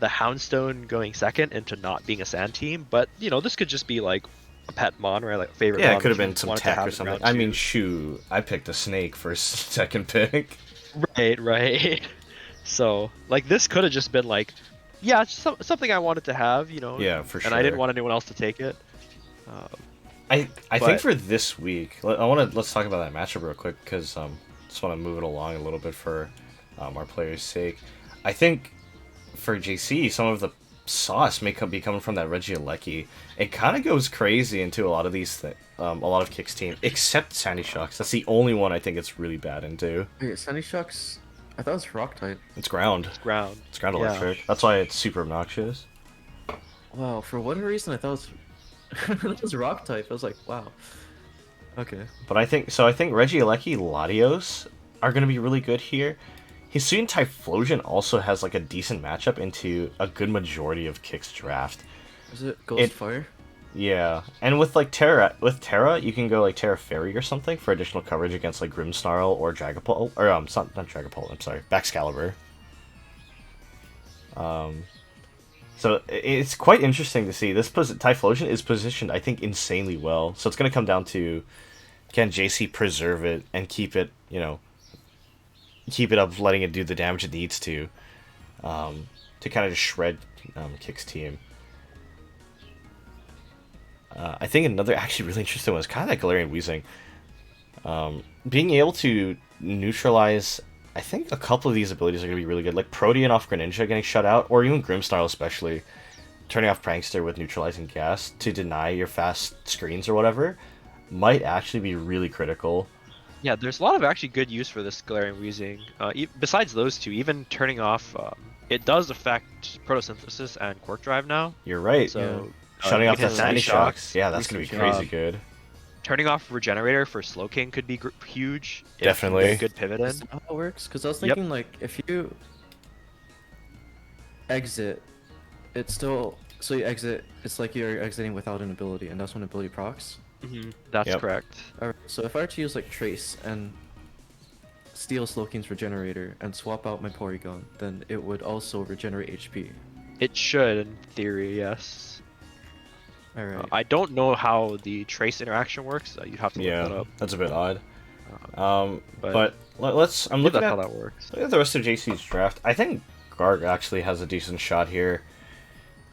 the Houndstone going second into not being a sand team, but this could just be like a pet mon or like a favorite. Yeah, mon it could have that you been some wanted to tech have or in something. round I mean, two. shoot, I picked a snake for second pick. Right. So, like, this could have just been like, yeah, it's something I wanted to have, Yeah, for and I didn't sure. want anyone else to take it. I think But- for this week, let's talk about that matchup real quick because just want to move it along a little bit for our players' sake. I think for JC, some of the sauce may be coming from that Regieleki. It kind of goes crazy into a lot of these a lot of Kick's team, except Sandy Shocks. That's the only one I think it's really bad into. Wait, Sunny Shocks. I thought it was rock type. It's ground. Ground. It's ground Yeah. electric. That's why it's super obnoxious. Wow, for whatever reason I thought it was rock type. I was like, wow. Okay. But I think Regieleki Latios are going to be really good here. Hisuian Typhlosion also has like a decent matchup into a good majority of Kick's draft. Is it Ghost It- Fire? Yeah, and with like Terra, you can go like Terra Fairy or something for additional coverage against like Grimmsnarl or Dragapult, or not Dragapult. I'm sorry, Baxcalibur. So it's quite interesting to see. This Typhlosion is positioned, I think, insanely well. So it's going to come down to can JC preserve it and keep it, keep it up, letting it do the damage it needs to kind of just shred Kick's team. I think another actually really interesting one is kind of that Galarian Weezing. Being able to neutralize, I think a couple of these abilities are going to be really good. Like Protean off Greninja getting shut out, or even Grimmsnarl especially. Turning off Prankster with neutralizing gas to deny your fast screens or whatever might actually be really critical. Yeah, there's a lot of actually good use for this Galarian Weezing. Besides those two, even turning off, it does affect Photosynthesis and Quark Drive now. You're right. So Shutting you off can that Sandy Sandy Shocks. Shocks. Yeah, that's going to be Recent crazy good. Turning off Regenerator for Slowking could be huge. if you Definitely. get a good pivot Is in. that how it works? Because I was Yep. thinking, like, if you exit, it's still... So you exit, it's like you're exiting without an ability, and that's when ability procs. That's Yep. correct. Alright, so if I were to use, like, Trace and steal Slowking's Regenerator and swap out my Porygon, then it would also regenerate HP. It should, in theory, yes. Alright. I don't know how the trace interaction works. You'd have to look that Yeah, up. that's a bit odd. But But let's. I'm I believe looking that's at how that works. look at the rest of JC's draft. I think Garg actually has a decent shot here.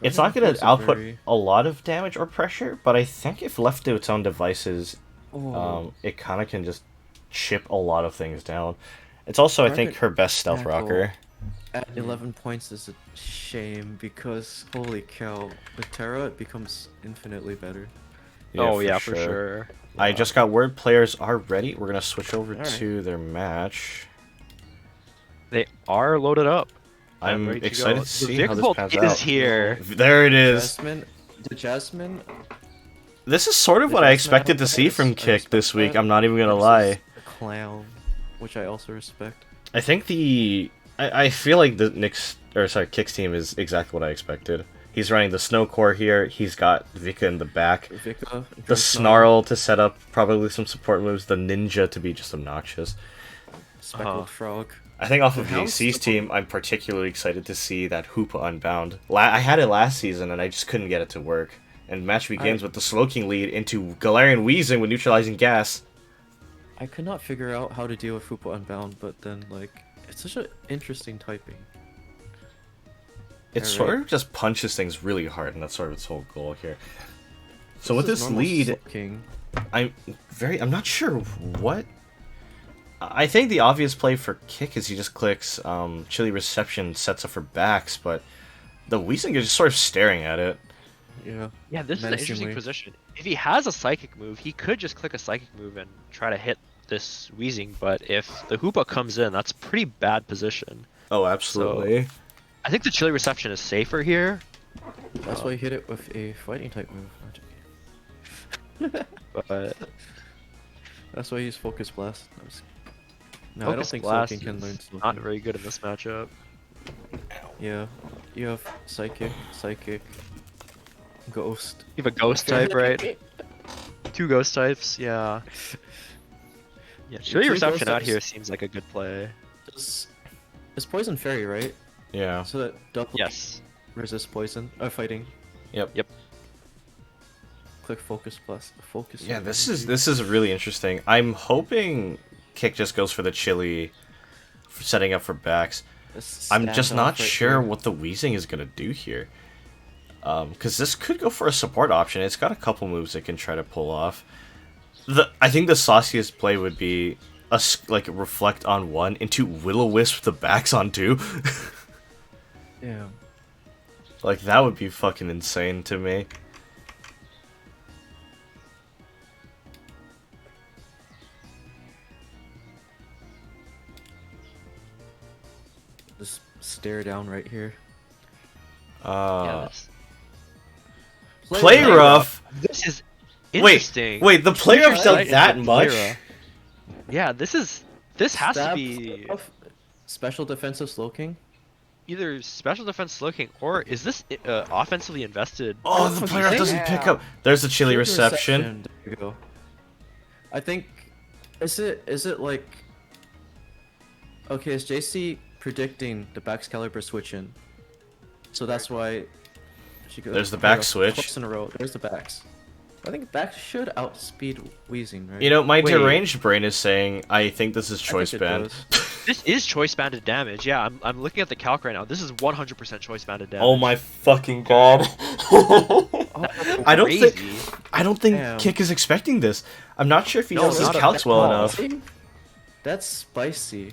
It's Garg not going is to a output very- a lot of damage or pressure, but I think if left to its own devices, Oh, it kind of can just chip a lot of things down. It's also, I think, Garg her best stealth tackle. rocker. at 11 points is a shame because, holy cow, with Terra it becomes infinitely better. For sure. I just got word players are ready. We're going to switch over Alright. to their match. They are loaded up. I'm ready to excited go. to see The how this Vikavolt pans is out. here. There it is. The Jasmine This is sort of The what I Jasmine expected to see outfit from is- I Kick respect this week. that, I'm not even gonna versus lie. the Clown, which I also respect. I think I feel like the Kick's team is exactly what I expected. He's running the Snow Core here. He's got Vika in the back. Vika, The Grimmsnarl, Snarl to set up probably some support moves. The Ninja to be just obnoxious. Speckled Uh-huh. Frog. I think off of The house- JC's team, I'm particularly excited to see that Hoopa Unbound. I had it last season and I just couldn't get it to work. And match begins with the Slowking lead into Galarian Weezing with neutralizing gas. I could not figure out how to deal with Fupa Unbound, but then, like, it's such an interesting typing. It Alright. sort of just punches things really hard, and that's sort of its whole goal here. So with is this normal lead, King. I'm not sure what. I think the obvious play for Kick is he just clicks Chili Reception, sets up for backs, but the Weezing is just sort of staring at it. Yeah. Yeah, this is an interesting Menacingly. position. If he has a psychic move, he could just click a psychic move and try to hit this Weezing, but if the Hoopa comes in, that's pretty bad position. Oh, absolutely. I think the Chili Reception is safer here, That's why he hit it with a fighting type move. but That's why he's Focus Blast. No, I don't Focus think Blast Slowking can is learn not Slowking. very good in this matchup. Yeah. You have Psychic, Ghost. You have a Ghost type, right? 2 Ghost types, yeah. Yeah, Chili Two Reception Ghost out types. here seems like a good play. It's Poison Fairy, right? Yeah. So that double Yes. resist poison. Fighting. Yep. Yep. Click Focus Plus. Focus. Yeah, this is really interesting. I'm hoping Kick just goes for the Chili, for setting up for backs. I'm just not sure what the Weezing is gonna do here. Because this could go for a support option. It's got a couple moves it can try to pull off. I think the sauciest play would be reflect on 1 into Will-O-Wisp the backs on 2. Yeah. Like that would be fucking insane to me. Just stare down right here. Yeah, Play rough. this is Wait, interesting. wait, the play rough Right dealt that into much? Lyra. Yeah, this has to Stab be stuff, Special Defensive Slowking. either special defense looking or is this offensively invested? Oh, That's the what play you rough think? doesn't pick up. There's the Chili Reception. There you go. I think. Is it like? Okay, is JC predicting the back's caliber switch in? So that's why. She goes. There's the back switch. Twice in a row. There's the backs. I think backs should outspeed Weezing, right? You know, my Wait. deranged brain is saying I think this is I choice think it band. does. This is choice banded damage. Yeah, I'm looking at the calc right now. This is 100% choice banded damage. Oh my fucking god! I don't think Damn. Kick is expecting this. I'm not sure if he No, knows his not at calcs well all. enough. That's spicy.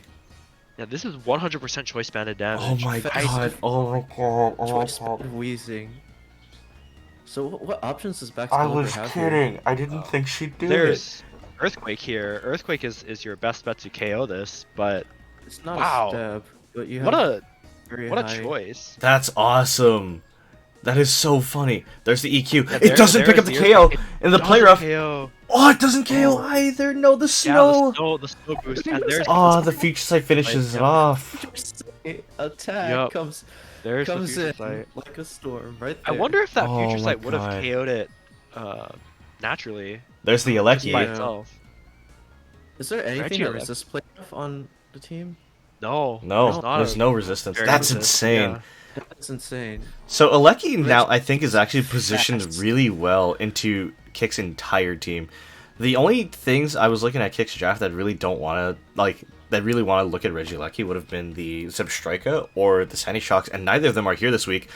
Yeah, this is 100% choice banded damage. Oh my god! Oh my god! Oh my Choice god! band Weezing. So what options does back's I caliber was have here? kidding. I didn't think she'd do it. There's Earthquake here. Earthquake is your best bet to KO this, but It's not Wow. a stab, but you have what a very what high... a choice. That's awesome. That is so funny. There's the EQ. Yeah, It doesn't pick up the there's KO, It and the play rough. KO. Oh, it doesn't KO either. No, the Yeah, snow. the snow boost. And there's Oh, the future sight finishes it off. Attack Yup. comes there's the comes future in sight. like a storm right I there. wonder if that Oh future my sight would have God. KO'd it naturally There's the by Aleki. itself. Is there anything Actually, that like- resists play off on the team? No, No, not there's a no resistance. very That's resist, insane. yeah. That's insane. So Aleki now, I think, is actually positioned Fast. really well into Kick's entire team. The only things I was looking at Kick's draft that really don't want to that really want to look at Regieleki would have been the Zebstrika or the Sandy Shocks, and neither of them are here this week.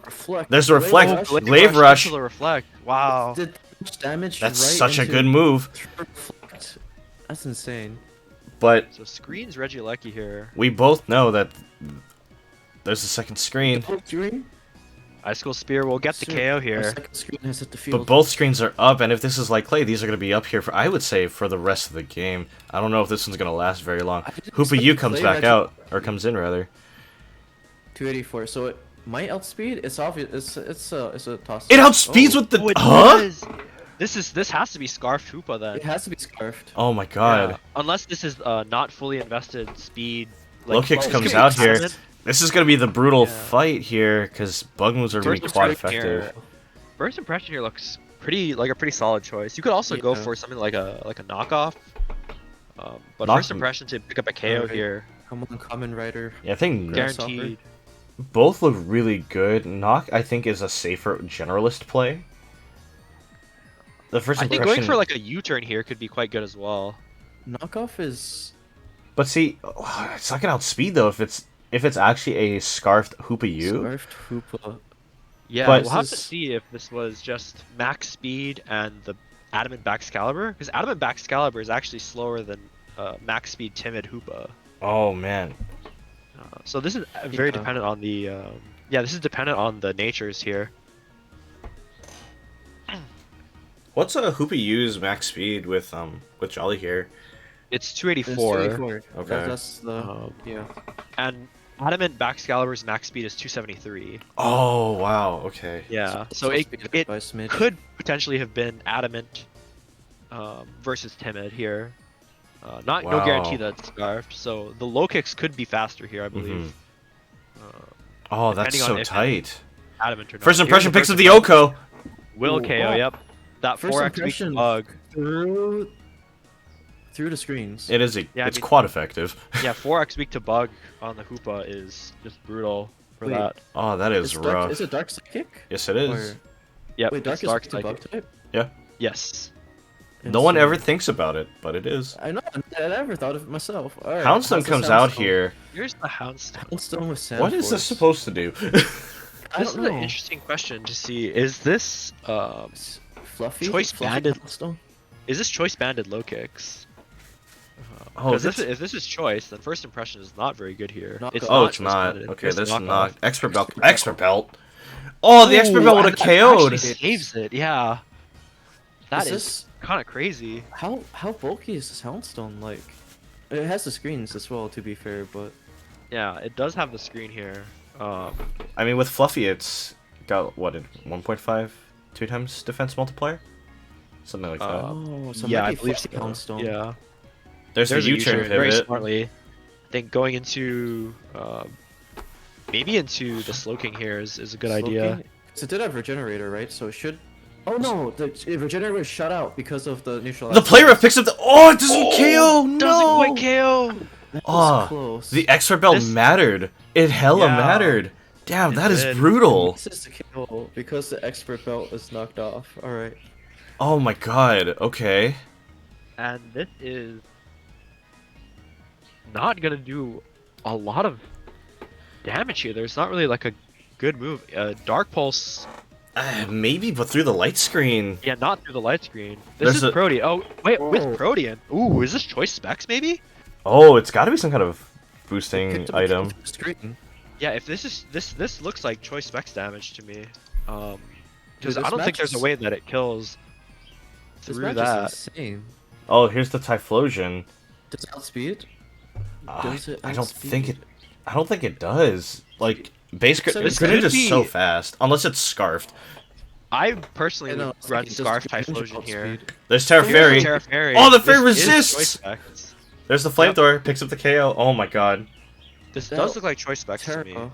Reflect. There's the Glaive Reflect. Rush Glaive Rush. The reflect. Wow. Did much damage. That's right such a into good move, Reflect. That's insane. but So screens Regieleki here. we both know that there's a second screen. Dream. Ice School Spear will get the KO Our here. second screen has hit the field. But both screens are up, and if this is like Clay, these are going to be up here for, I would say, for the rest of the game. I don't know if this one's going to last very long. I didn't Hoopa expect U comes Clay back Regi- out, or comes in rather. 284. So it might outspeed. It's obvious. It's a toss. It outspeeds with the Oh, it huh? does. This has to be Scarfed Hoopa then. It has to be scarfed. Oh my god! Yeah, unless this is not fully invested speed. Low kicks this comes could be out here. Experiment. This is going to be the brutal Yeah. fight here because bug moves are going to be First quite impression effective. here- First impression here looks pretty like a pretty solid choice. You could also go Yeah. for something like a knockoff. But Knock- first impression to pick up a KO Alright. here, Come on, Common Rider. Yeah, I think Grasshopper. guaranteed. both look really good. Knock, I think, is a safer generalist play. The first I think impression, going for like a U-turn here could be quite good as well. Knockoff is. but see, it's not going to outspeed though if it's actually a scarfed Hoopa U. Scarfed Hoopa. Yeah, But- we'll have to This is- see if this was just max speed and the adamant Baxcalibur, because adamant Baxcalibur is actually slower than max speed timid Hoopa. Oh man. So this is very Yeah. dependent on the yeah, this is dependent on the natures here. What's a Hoopy use max speed with Jolly here? It's It's 284, 284. Okay. That's the Um, yeah. and adamant Baxcalibur's max speed is 273. Oh wow. Okay. Yeah, so Supposed it to be it by a smidge. could potentially have been adamant versus timid here. No Wow. guarantee that it's scarfed, so the low kicks could be faster here, I believe. Oh, that's Depending on so if- tight. Adamant or not. First Here's impression the picks first up the impression. Oko. Will Ooh, KO, wow. yep. That First 4x impression weak bug. through the screens. It is Yeah, I it's mean- quad effective. Yeah, 4x weak to bug on the Hoopa is just brutal for Wait. that. Oh, that is It's dark, rough. is it dark psychic? Yes, it is. Or, Yep, wait, dark it's is dark weak to bug psychic. type? Yes. No one Insane. ever thinks about it, but it is. I know. I never thought of it myself. All right. Houndstone how's this comes out Houndstone? here. Here's the Houndstone. Houndstone with Sand What is this Force. supposed to do? I This is don't an know. interesting question to see. Is this Fluffy. Choice Fluffy banded- Houndstone? choice banded low kicks? Oh, Because this, if this is choice, then first impression is not very good here. Knockoff. It's oh, not it's choice not. banded. Okay, Here's the this is knockoff. not expert belt. Expert belt. Oh, the expert belt would have That actually KO'd. saves it. Yeah. That is this kind of crazy. how bulky is this Houndstone? Like, it has the screens as well. To be fair, but Yeah, it does have the screen here. I mean, with Fluffy, it's got what, 1.5, 2 times defense multiplier, something like that. oh, so it yeah, might I be believe Fluffy so. Houndstone. Yeah. There's a U-turn very pivot. smartly. I think going into maybe into the Slowking here is a good idea. So it did have Regenerator, right? So it should. Oh no, the Regenerator was shut out because of the neutralizer. The play ref picks up the. Oh, it doesn't KO. No. Doesn't quite KO. That was Oh, close. the expert belt This- mattered. It hella Yeah. mattered. Damn, It that is did. brutal. This is the kill because the expert belt is knocked off. All right. Oh my god. Okay. And this is not gonna do a lot of damage here. There's not really like a good move. Dark Pulse, Maybe, but through the light screen. yeah, not through the light screen. There's This is a- Protean. Oh, wait, with Whoa. Protean. Ooh, is this choice specs maybe? Oh, it's got to be some kind of boosting Picked up a kill item. through the screen. Yeah, if this is this looks like choice specs damage to me. Because Dude, I this don't think match there's a is- way that it kills This through match that. is insane. Oh, here's the Typhlosion. Does it outspeed? Does it I don't think it. outspeed? I don't think it does. Like base So this this grenade could is so be- fast, unless it's scarfed. I personally I know, would it's run like, does Scarf the Greninja Typhlosion here. outspeed? There's Terra Here's Fairy. Terra Fairy. Oh, the Fairy This is resists! choice specs. There's the flamethrower. Picks up the KO. Oh my god. This That- does look like choice specs to me. Terra.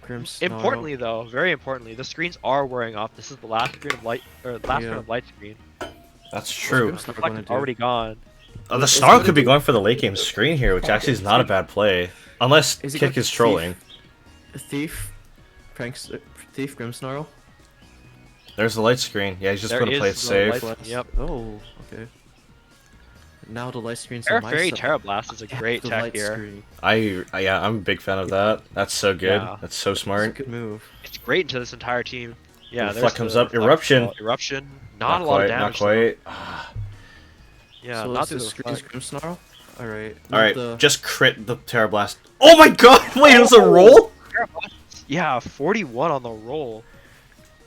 Grim Snarl. Importantly, though, very importantly, the screens are wearing off. This is the last screen of light, or last Yeah. screen of light screen. That's true. What's Grim Snarl Reflect gonna is do? already gone. The Is Snarl it could be gonna going for the late game screen here, which actually is not a bad play. Unless Is he Kick going is trolling. Thief, pranks, Thief, Grim Snarl. There's the light screen. Yeah, he's just There going to is play it the safe. light- Yep. Oh, okay. Now the light screen's Terra on my Fairy side. Terra Blast is a Yeah, great the tech light here. screen. Yeah, I'm a big fan of that. That's so good. Yeah. That's so It's a smart. good move. It's great into this entire team. Yeah, Reflect there's comes the up. Eruption. Eruption. Not a lot quite, of damage. Not quite. though. Yeah, so not is through the the screen's reflect. Grim Snarl? Alright. Alright, just crit the Terra Blast. Oh my god! Wait, it was a roll? Terra Blast. Yeah, 41 on the roll.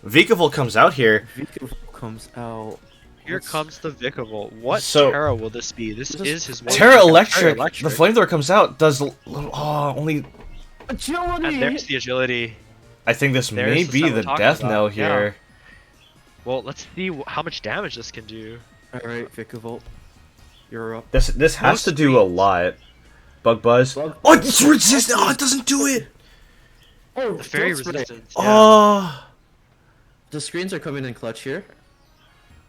Vikavolt comes out here. Vikavolt comes out. Here What's- comes the Vikavolt. What So- Terra will this be? This This is his one. Terra Terra Electric. Electric. The flamethrower comes out. Does only. Agility! And there's the agility. I think this There's may the be stuff we're the talking death about, knell yeah. here. Well, let's see how much damage this can do. Alright, Vikavolt. You're up. This has Most to do a lot. Bug Buzz. Bug- Oh, it's resistant. Oh, it doesn't do it. Oh, The fairy Throat Spray. resistance. Yeah. Oh. The screens are coming in clutch here.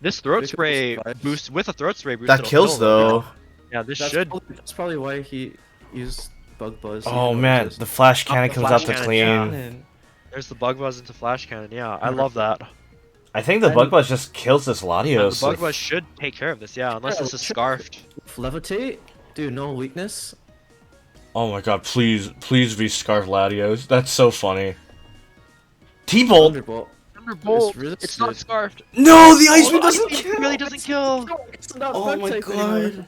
This throat Vikavolt spray survives. boost with a throat spray boost. That it'll kills kill them. though. Yeah, this should. That's probably why he used Bug Buzz. Oh even though man, it's the flash cannon the comes flash out to cannon, clean. yeah. just- There's the bug buzz into flash cannon. Yeah, I love that. I think the And- Bug Buzz just kills this And Latios. the bug buzz should take care of this. Yeah, unless this is scarfed. Levitate? Dude, no weakness. Oh my god, please be Scarf Latios. That's so funny. T-Bolt. Thunderbolt. Thunderbolt. resisted. It's not scarfed. No, the ice Oh, beam the ice doesn't beam kill. really doesn't kill. It's not Oh bug my type god. anymore.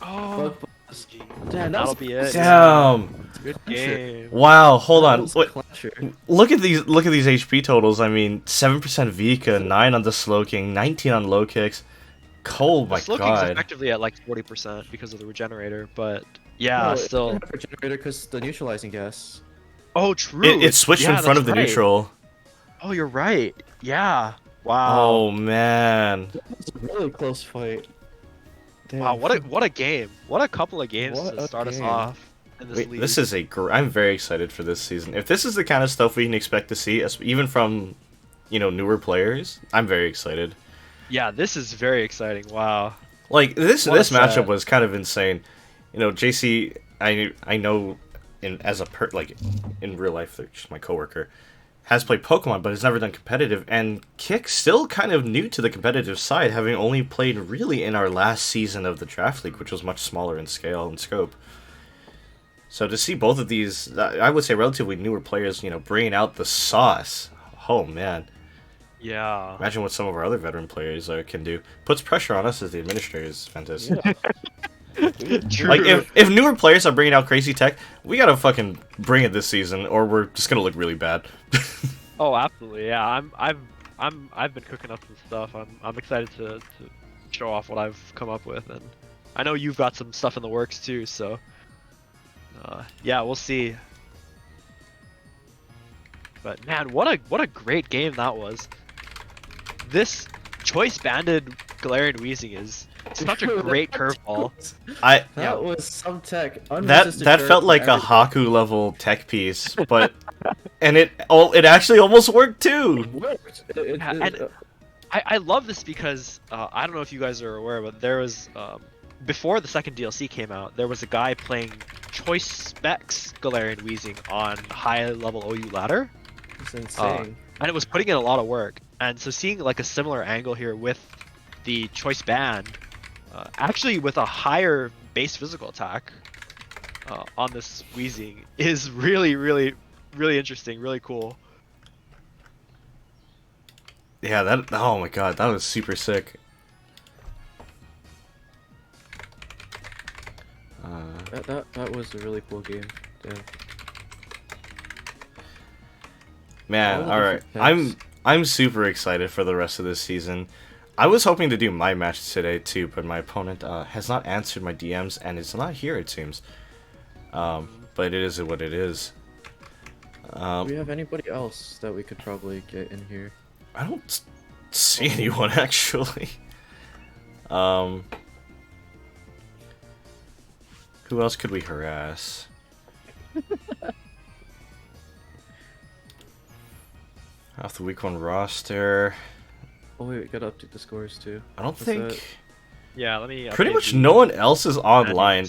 Oh, Bug buzz. Damn, that'll be it. Damn. Good game. Wow. Hold That on. was Wait. clincher. Look at these HP totals. I mean, 7% Vika, 9 on the slow king, 19 on low kicks. Oh The my slow king's god. effectively at like 40% because of the regenerator, but yeah, No, it still. doesn't have regenerator because the neutralizing gas. Oh, true. It switched yeah, in front that's of the right. neutral. Oh, you're right. Yeah. Wow. Oh man. It was a really close fight. Damn. Wow. What a game. What a couple of games What to a start us game. off in this Wait, league. this is I'm very excited for this season. If this is the kind of stuff we can expect to see, even from, newer players, I'm very excited. Yeah, this is very exciting. Wow. Like this What a matchup set. was kind of insane. JC, I know in real life, they're just my coworker, has played Pokemon but has never done competitive, and Kick's still kind of new to the competitive side, having only played really in our last season of the Draft League, which was much smaller in scale and scope. So to see both of these, I would say relatively newer players, bringing out the sauce. Oh man. Yeah. Imagine what some of our other veteran players can do. Puts pressure on us as the administrators. Fantastic. True. Like if newer players are bringing out crazy tech, we gotta fucking bring it this season, or we're just gonna look really bad. Oh, absolutely. Yeah. I've been cooking up some stuff. I'm excited to show off what I've come up with, and I know you've got some stuff in the works too. So. Yeah, we'll see. But man, what a great game that was. This choice banded Galarian Weezing is such a great curveball. I That was some tech. that Unresisted that curve felt like a everything. Haku level tech piece, but and it actually almost worked too. It worked. Yeah, and I love this because I don't know if you guys are aware, but there was before the second DLC came out, there was a guy playing choice specs Galarian Weezing on high level OU ladder. It's insane. And it was putting in a lot of work. And so seeing like a similar angle here with the choice band, actually with a higher base physical attack on this Weezing is really, really, really interesting, really cool. Yeah, oh my god, that was super sick. That was a really cool game. Damn. Man, All the all right. different types. I'm super excited for the rest of this season. I was hoping to do my match today too, but my opponent has not answered my DMs and is not here, it seems. But it is what it is. Do we have anybody else that we could probably get in here? I don't see anyone actually. Who else could we harass? Off the week 1 roster. Oh wait, we gotta update the scores too. I don't What's think. that? Yeah, let me. Pretty update much the- no one else is online.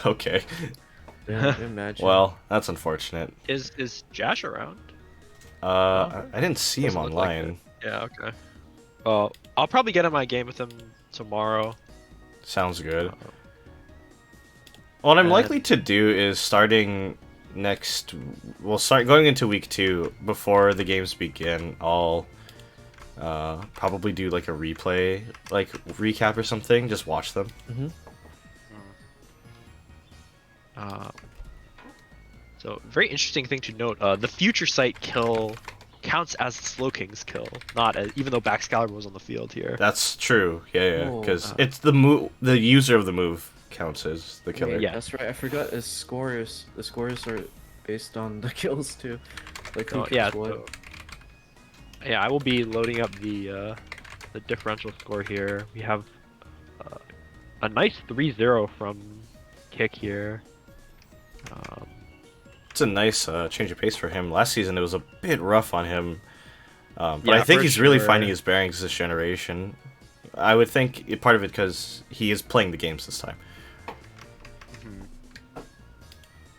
Okay. Yeah, imagine. Well, that's unfortunate. Is Jash around? I didn't see him Doesn't look like online. Yeah. Okay. Well, I'll probably get in my game with him tomorrow. Sounds good. What I'm And- likely to do is starting we'll start going into week 2 before the games begin. I'll probably do like a replay, like recap or something. Just watch them. Mm-hmm. So very interesting thing to note. The future sight kill counts as Slow King's kill, not as, even though Baxcalibur was on the field here. That's true. Yeah, Oh, because it's the user of the move counts as the killer. Yeah. That's right. I forgot the scores are based on the kills too. Like who Oh, kills yeah. what. So, yeah, I will be loading up the differential score here. We have a nice 3-0 from Kick here. It's a nice change of pace for him. Last season it was a bit rough on him, but Yeah, I think for he's really sure. finding his bearings this generation. I would think part of it because he is playing the games this time.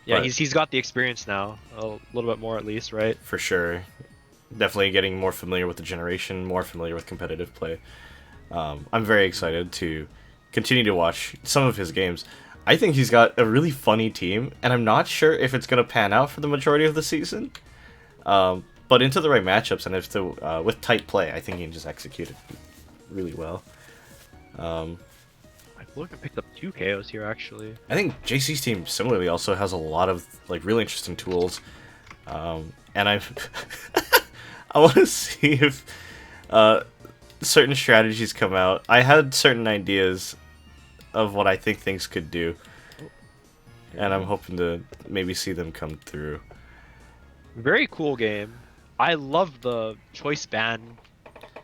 Yeah, But- he's got the experience now, a little bit more at least, right? For sure. Definitely getting more familiar with the generation, more familiar with competitive play. I'm very excited to continue to watch some of his games. I think he's got a really funny team, and I'm not sure if it's going to pan out for the majority of the season. but into the right matchups and if the with tight play, I think he can just execute it really well. I look and picked up 2 KOs here actually. I think JC's team similarly also has a lot of like really interesting tools, and I I want to see if certain strategies come out. I had certain ideas of what I think things could do, and I'm hoping to maybe see them come through. Very cool game. I love the choice ban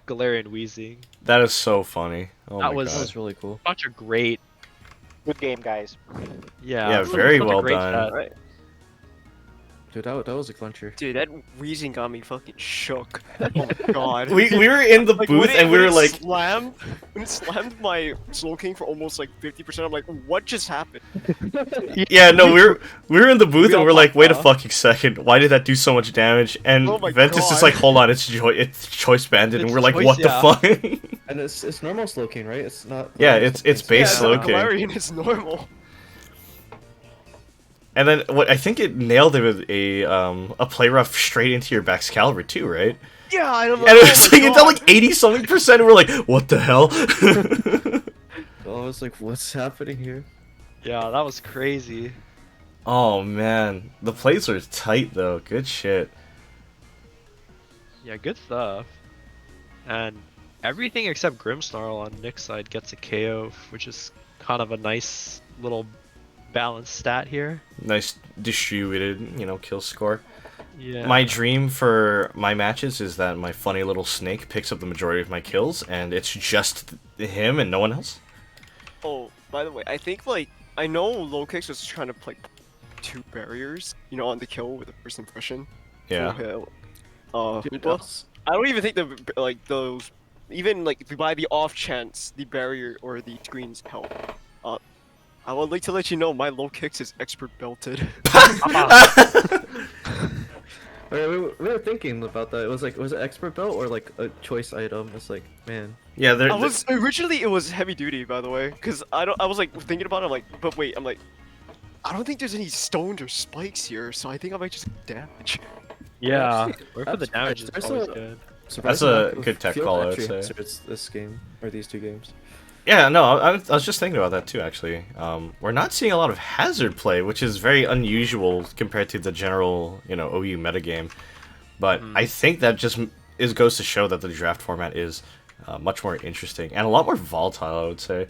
Galarian Wheezing. That is so funny. Oh That my was- That god. was really cool. Such a great, Good game, guys. Yeah, it was very such a well great done. set. Right. Dude, that was a clencher. Dude, that wheezing got me fucking shook. Oh my god. We were in the Like, booth and we were like, when it slammed my Soul King for almost like 50%, I'm like, what just happened? yeah, no, we were in the booth We and all we're like, popped wait a off. fucking second, why did that do so much damage? And Oh my Ventus is God. like, hold on, it's choice banded, and It's we're like, choice, what yeah. the fuck? And it's normal slow king, right? It's not. Yeah, normal it's Slow King, base Yeah, slow the king. Galarian is normal. And then what I think it nailed it with a play rough straight into your Baxcalibur too, right? Yeah, I don't know. And it was like it did like 80-something%, and we're like, what the hell? I was like, what's happening here? Yeah, that was crazy. Oh man, the plays are tight though. Good shit. Yeah, good stuff. And everything except Grimmsnarl on Nick's side gets a KO, which is kind of a nice little balanced stat here. Nice distributed, kill score. Yeah. My dream for my matches is that my funny little snake picks up the majority of my kills, and it's just him and no one else. Oh, by the way, I think like I know Low Kicks was trying to play 2 barriers, on the kill with the first impression. Yeah. Full hit. Dude, Well, that's- I don't even think those, even like if you buy the off chance the barrier or the screens help. I would like to let you know my Low Kicks is expert belted. we were thinking about that. It was like, was it expert belt or like a choice item? It's like, man. Yeah, I was originally it was heavy duty, by the way, because I was like thinking about it, I'm like, but wait, I'm like, I don't think there's any stones or spikes here, so I think I might just damage. Yeah. Actually, Work for the damage is there's always a- good. Surprising a amount of good tech field call, I would entry say. hazards this game or these 2 games. Yeah, no, I was just thinking about that too, actually. We're not seeing a lot of hazard play, which is very unusual compared to the general, OU metagame. But I think that just goes to show that the draft format is much more interesting and a lot more volatile, I would say.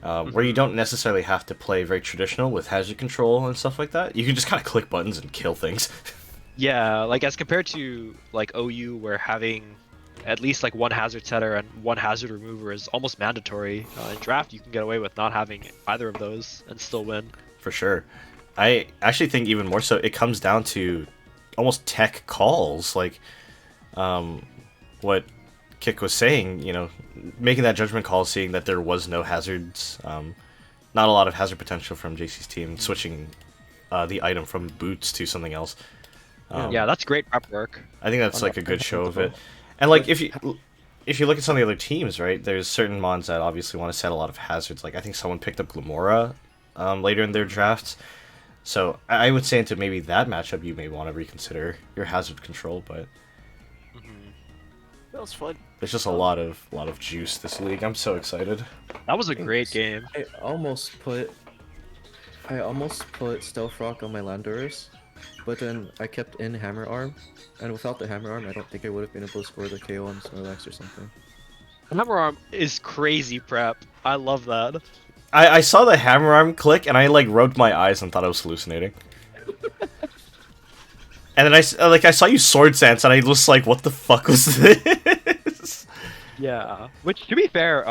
Where you don't necessarily have to play very traditional with hazard control and stuff like that. You can just kind of click buttons and kill things. Yeah, like as compared to like OU, where having at least like 1 hazard setter and 1 hazard remover is almost mandatory. In draft, you can get away with not having either of those and still win. For sure. I actually think even more so, it comes down to almost tech calls, like what Kick was saying, making that judgment call, seeing that there was no hazards, not a lot of hazard potential from JC's team, switching the item from boots to something else. Yeah, that's great prep work. I think that's I'm like a not- good show of it. uncomfortable. And like if you look at some of the other teams, right, there's certain mons that obviously want to set a lot of hazards. Like I think someone picked up Glamora later in their drafts. So I would say into maybe that matchup you may want to reconsider your hazard control, but That was fun. there's just a lot of juice this league. I'm so excited. That was a great Thanks. game. I almost put Stealth Rock on my Landorus, but then I kept in Hammer Arm, and without the Hammer Arm, I don't think I would have been able to score the KO on Snorlax or something. Hammer Arm is crazy prep. I love that. I saw the hammer arm click and I like rubbed my eyes and thought I was hallucinating. And then I saw you sword stance and I was like, what the fuck was this? Yeah. Which, to be fair,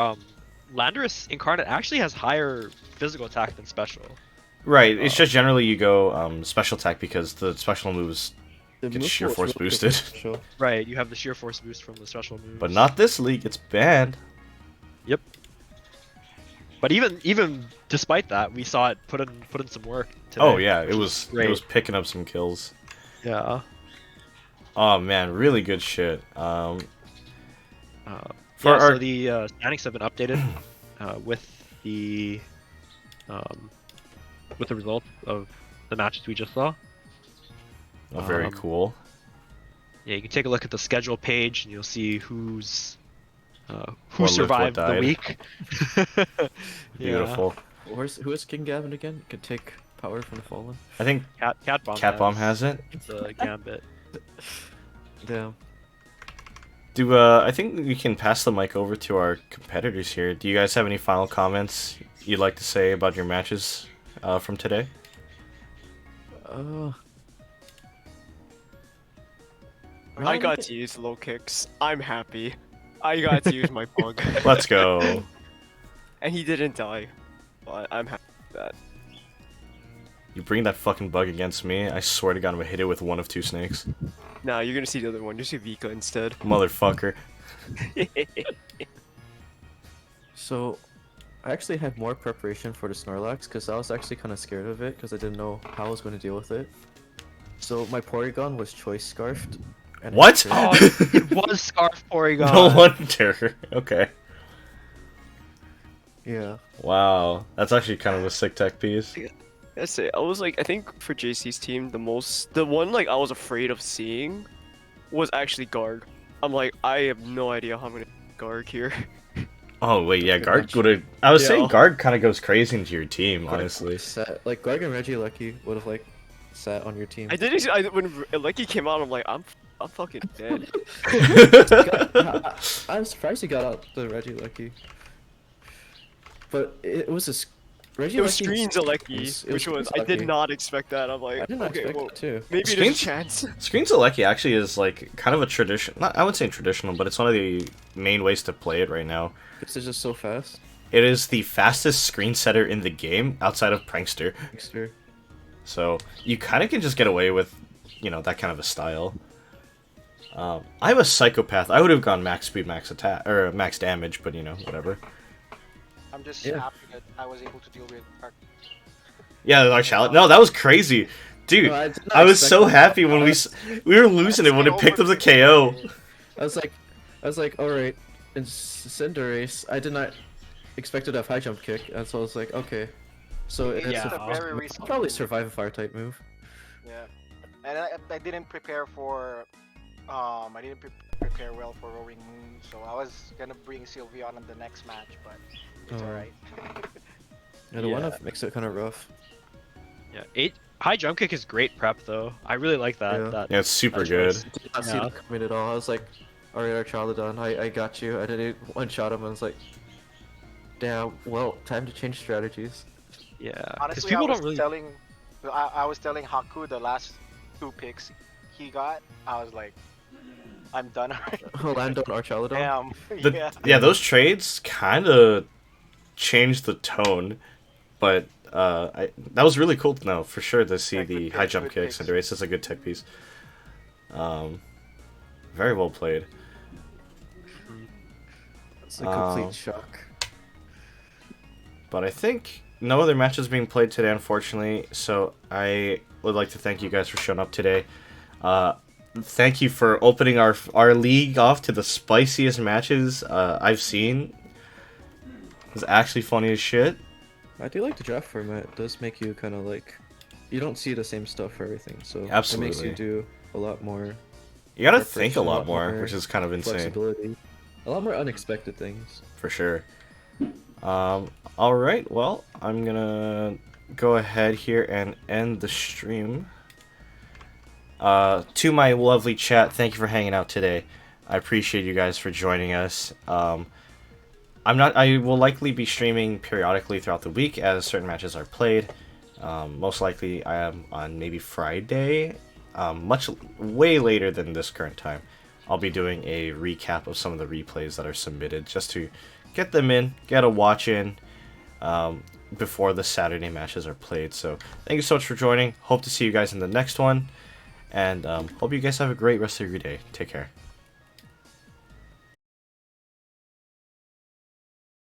Landorus Incarnate actually has higher physical attack than special. Right, it's just generally you go special attack because the special moves, The Get move sheer pool is force really boosted. beneficial. Right, you have the sheer force boost from the special moves. but not this league, it's banned. Yep. But even despite that, we saw it put in some work today. Oh yeah, it which was is great. picking up some kills. Yeah. Oh man, really good shit. For So our- the standings have been updated with the results of the matches we just saw. Oh, very Um, cool. Yeah, you can take a look at the schedule page and you'll see who What lived, what survived the died. week. Beautiful. Who is King Gavin again? Can take power from the fallen. I think Cat Bomb has it. the gambit. Damn. I think we can pass the mic over to our competitors here. Do you guys have any final comments you'd like to say about your matches from today? I got to use low kicks. I'm happy. I got to use my bug. Let's go. And he didn't die. But I'm happy with that. You bring that fucking bug against me, I swear to God I'm gonna hit it with one of two snakes. Nah, you're gonna see the other one. You see Vika instead. Motherfucker. So, I actually had more preparation for the Snorlax because I was actually kind of scared of it because I didn't know how I was going to deal with it. So my Porygon was Choice Scarfed. And What? Oh, it was Scarf Porygon. No wonder. Okay. Yeah. Wow. That's actually kind of a sick tech piece. That's it. I was like, I think for JC's team, the one like I was afraid of seeing was actually Garg. I'm like, I have no idea how I'm gonna Garg here. Oh wait, yeah, Good Guard match. would have. I was saying Yeah. Guard kind of goes crazy into your team, honestly. Sat, like Garg and Regieleki would have like sat on your team. I did. When Lucky came out, I'm like, I'm fucking dead. I'm surprised he got out the Regieleki. But it was a Regieleki. It was Screens it Alecki, was which was I Screens did Alecki. not expect that. I'm like, I did not okay, expect well, it too. maybe there's a Screens- chance. Screens Alecki actually is like kind of a tradition. Not, I wouldn't say traditional, but it's one of the main ways to play it right now. Because it's just so fast. It is the fastest screen setter in the game outside of Prankster. Trickster. So you kind of can just get away with, you know, that kind of a style. I'm a psychopath. I would have gone max speed, max attack, or max damage, but you know, whatever. I'm just Yeah. happy that I was able to deal with Arc. Yeah, our challenge. No, that was crazy, dude. No, I did not I was expect so that. happy when we were losing it when it picked up the KO. I was like, alright, in Cinderace, I did not expect it to have high jump kick, and so I was like, okay. So it's Yeah. It's a very I'll recent probably move. survive a fire type move. Yeah, and I didn't prepare for I didn't prepare well for Roaring Moon, so I was gonna bring Sylveon on the next match, but it's Oh. alright. Yeah, the one Yeah. of makes it kind of rough. Yeah, high jump kick is great prep though. I really like that. Yeah. that Yeah, it's super that good. choice. Did not see Yeah. that coming at all. I was like, alright, our Charladon, I got you. I didn't one shot him, and I was like, damn, well, time to change strategies. Yeah, because Honestly, people I was don't really. I was telling Haku the last 2 picks he got. I was like, I'm done already. Land on our Charladon. Damn. Yeah. Yeah, those trades kind of changed the tone, but that was really cool to know for sure to see Yeah, the good high pick, jump good kicks picks. and race. It's a good tech piece. Very well played. It's a complete Oh. shock. But I think no other matches being played today, unfortunately. So I would like to thank you guys for showing up today. Thank you for opening our league off to the spiciest matches I've seen. It was actually funny as shit. I do like the draft format. It does make you kind of like, you don't see the same stuff for everything, so it makes Absolutely. you do a lot more You gotta Preparation, think a a lot lot more, more which is kind of insane. flexibility, a lot more unexpected things. For sure. Alright, well, I'm gonna go ahead here and end the stream. To my lovely chat, thank you for hanging out today. I appreciate you guys for joining us. I will likely be streaming periodically throughout the week as certain matches are played. Most likely I am on maybe Friday, way later than this current time. I'll be doing a recap of some of the replays that are submitted just to get them in, get a watch in before the Saturday matches are played. So thank you so much for joining. Hope to see you guys in the next one. And hope you guys have a great rest of your day. Take care.